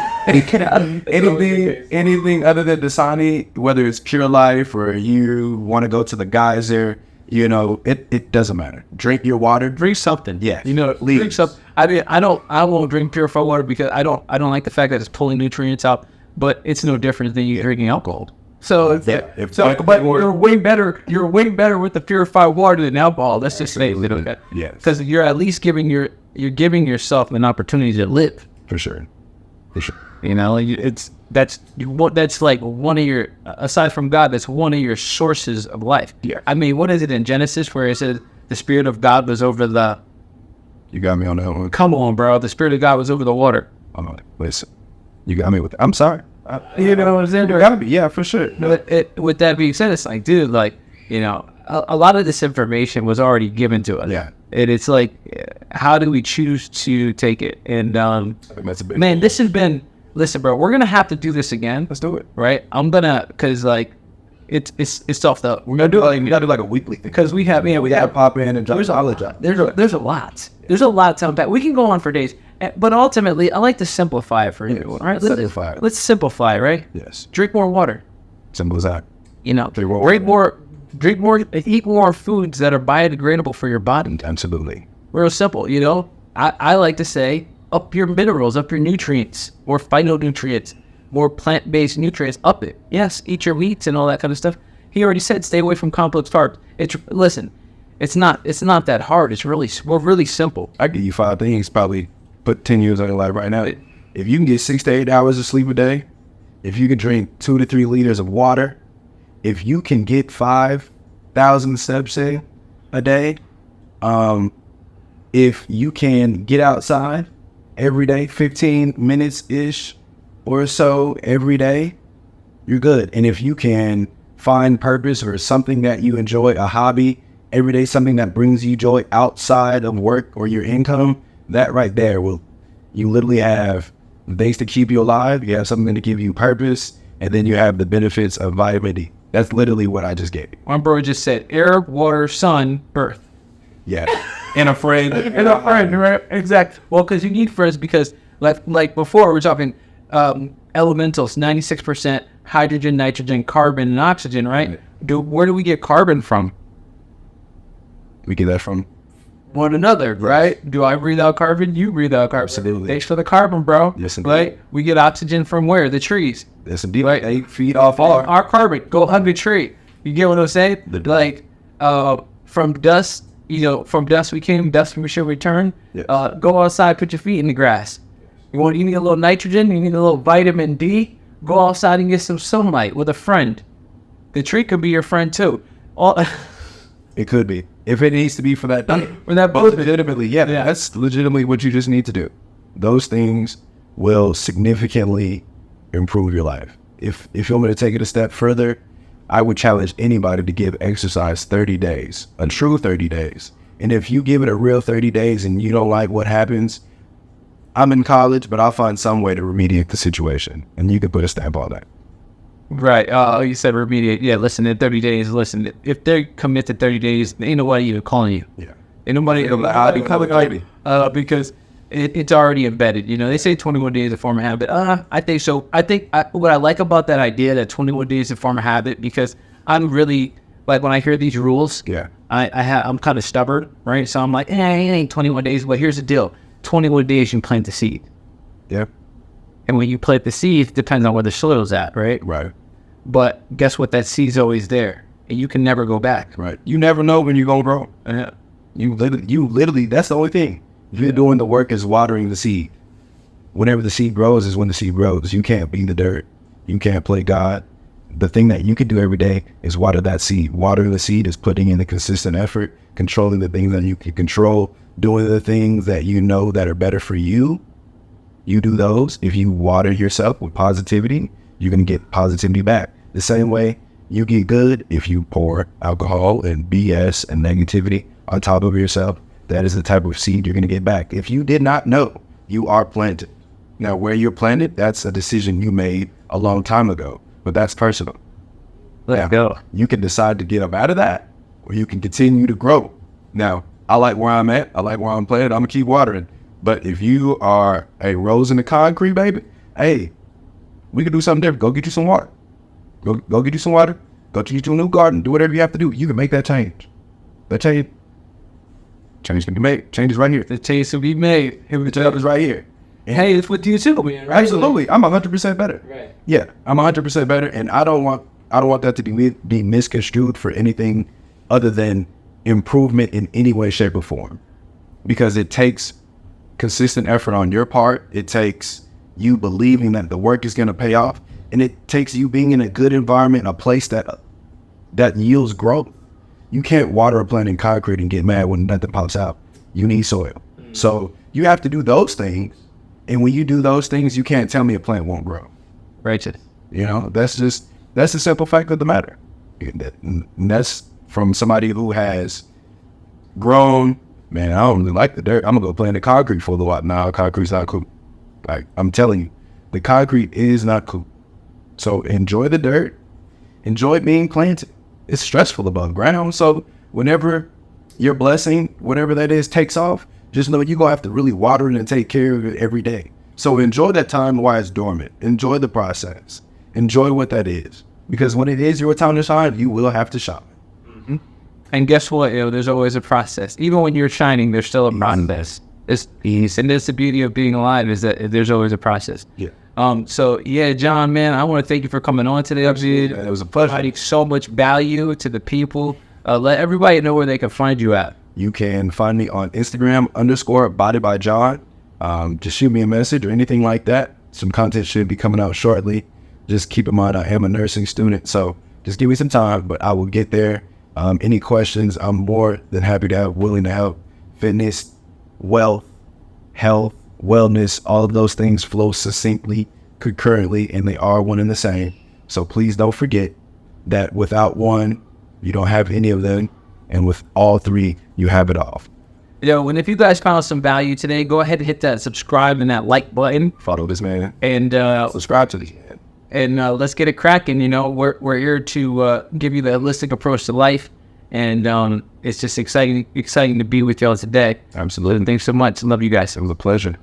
anything other than Dasani, whether it's Pure Life or you want to go to the geyser, it doesn't matter. Drink your water. Drink something. Yeah. Drink something. I won't drink purified water because I don't like the fact that it's pulling nutrients out, but it's no different than you drinking alcohol. So, but you're way better. You're way better with the purified water than alcohol. Let's just say, yeah, because you're at least giving yourself an opportunity to live. For sure. That's like one of your, aside from God, that's one of your sources of life. Yeah. I mean, what is it in Genesis where it says the Spirit of God was over the? You got me on that one. Come on, bro. The Spirit of God was over the water. Listen, you got me with. I'm sorry. You know what I'm saying? Yeah, for sure. No. With that being said, it's like, dude, a lot of this information was already given to us. Yeah. And it's like, how do we choose to take it? And that's a big man, this has been. Listen, bro, we're gonna have to do this again. Let's do it. Right? Because it's tough though. We're gonna do we gotta do like a weekly thing because we gotta pop in and drop knowledge. There's a lot. There's a lot to unpack. We can go on for days, but ultimately, I like to simplify it for everyone. Right? Let's simplify, right? Yes. Drink more water. Simple as that. Drink more, eat more foods that are biodegradable for your body. Absolutely. Real simple, I like to say, up your minerals, up your nutrients, more phytonutrients, more plant-based nutrients, up it. Yes, eat your meats and all that kind of stuff. He already said, stay away from complex carbs. It's not that hard. We're really simple. I give you 5 things, probably put 10 years on your life right now. If you can get 6 to 8 hours of sleep a day, if you can drink 2 to 3 liters of water, if you can get 5,000 steps in a day, if you can get outside every day, 15 minutes-ish or so every day, you're good. And if you can find purpose or something that you enjoy, a hobby, every day, something that brings you joy outside of work or your income, that right there you literally have things to keep you alive, you have something to give you purpose, and then you have the benefits of vitamin D. That's literally what I just gave you. My bro just said air, water, sun, earth. Yeah. And a friend. Right? Exactly. Well, because you need friends because, like before, we're talking elementals, 96% hydrogen, nitrogen, carbon, and oxygen, right? Where do we get carbon from? We get that from one another, right? Do I breathe out carbon? You breathe out carbon. Absolutely. Thanks for the carbon, bro. Yes, indeed. Right? We get oxygen from where? The trees. Yes, indeed. Right? They feed off our carbon. Go hug a tree. You get what I'm saying? From dust, from dust we came, dust we shall return. Yes. Go outside, put your feet in the grass. You need a little nitrogen, you need a little vitamin D. Go outside and get some sunlight with a friend. The tree could be your friend too. It could be. If it needs to be for that day. But legitimately, that's legitimately what you just need to do. Those things will significantly improve your life. If you want me to take it a step further, I would challenge anybody to give exercise 30 days, a true 30 days. And if you give it a real 30 days and you don't like what happens, I'm in college, but I'll find some way to remediate the situation. And you can put a stamp on that. Right. You said remediate. Yeah, listen, in 30 days, listen, if they're committed 30 days, ain't nobody even calling you. Yeah. Ain't nobody calling because it's already embedded. You know, they say 21 days to form a habit. I think so. What I like about that idea, that 21 days to form a habit, because I'm really, like, when I hear these rules, Yeah. I'm kind of stubborn, right? So I'm like, it ain't 21 days. But here's the deal. 21 days you plant the seed. Yeah. And when you plant the seed, it depends on where the soil's at, right? Right. But guess what? That seed's always there. And you can never go back. Right. You never know when you're going to grow. Yeah. You literally, that's the only thing. You're doing the work is watering the seed. Whenever the seed grows is when the seed grows. You can't be the dirt. You can't play God. The thing that you can do every day is water that seed. Watering the seed is putting in the consistent effort, controlling the things that you can control, doing the things that you know that are better for you. You do those. If you water yourself with positivity, you're going to get positivity back. The same way you get good if you pour alcohol and BS and negativity on top of yourself. That is the type of seed you're going to get back. If you did not know, you are planted. Now, where you're planted, that's a decision you made a long time ago, but that's personal. Let's go. You can decide to get up out of that, or you can continue to grow. Now, I like where I'm at. I like where I'm planted. I'm going to keep watering. But if you are a rose in the concrete, baby, hey, we can do something different. Go get you some water. Go get you some water. Go to a new garden. Do whatever you have to do. You can make that change. That change can be made. Change is right here. The change will be made. The change is right here. And hey, it's with you too, man. Right? Absolutely. I'm 100% better. Right. Yeah, I'm 100% better, and I don't want that to be misconstrued for anything other than improvement in any way, shape, or form, because it takes consistent effort on your part. It takes you believing that the work is going to pay off, and it takes you being in a good environment, a place that yields growth. You can't water a plant in concrete and get mad when nothing pops out. You need soil. So you have to do those things, and when you do those things, you can't tell me a plant won't grow. Righteous. You know, that's the simple fact of the matter. And that's from somebody who has grown. Man, I don't really like the dirt. I'm gonna go play in the concrete for a little while. Nah, concrete's not cool. Like, I'm telling you, the concrete is not cool. So enjoy the dirt. Enjoy being planted. It's stressful above ground. So whenever your blessing, whatever that is, takes off, just know you're gonna have to really water it and take care of it every day. So enjoy that time while it's dormant. Enjoy the process. Enjoy what that is. Because when it is your time to shine, you will have to shine. Mm-hmm. And guess what? There's always a process. Even when you're shining, there's still a process. It's ease. And that's the beauty of being alive, is that there's always a process. Yeah. So yeah, John, man, I want to thank you for coming on today. It was a pleasure. Providing so much value to the people. Let everybody know where they can find you at. You can find me on Instagram _BodyByJohn. Just shoot me a message or anything like that. Some content should be coming out shortly. Just keep in mind, I am a nursing student, so just give me some time, but I will get there. Any questions, I'm more than happy to help, willing to help. Fitness, wealth, health, wellness, all of those things flow succinctly, concurrently, and they are one and the same. So please don't forget that without one, you don't have any of them, and with all three, you have it all. And if you guys found some value today, go ahead and hit that subscribe and that like button. Follow this man. And subscribe to this man. And let's get it cracking. We're here to give you the holistic approach to life. And it's just exciting to be with y'all today. Absolutely. Thanks so much. Love you guys. It was a pleasure.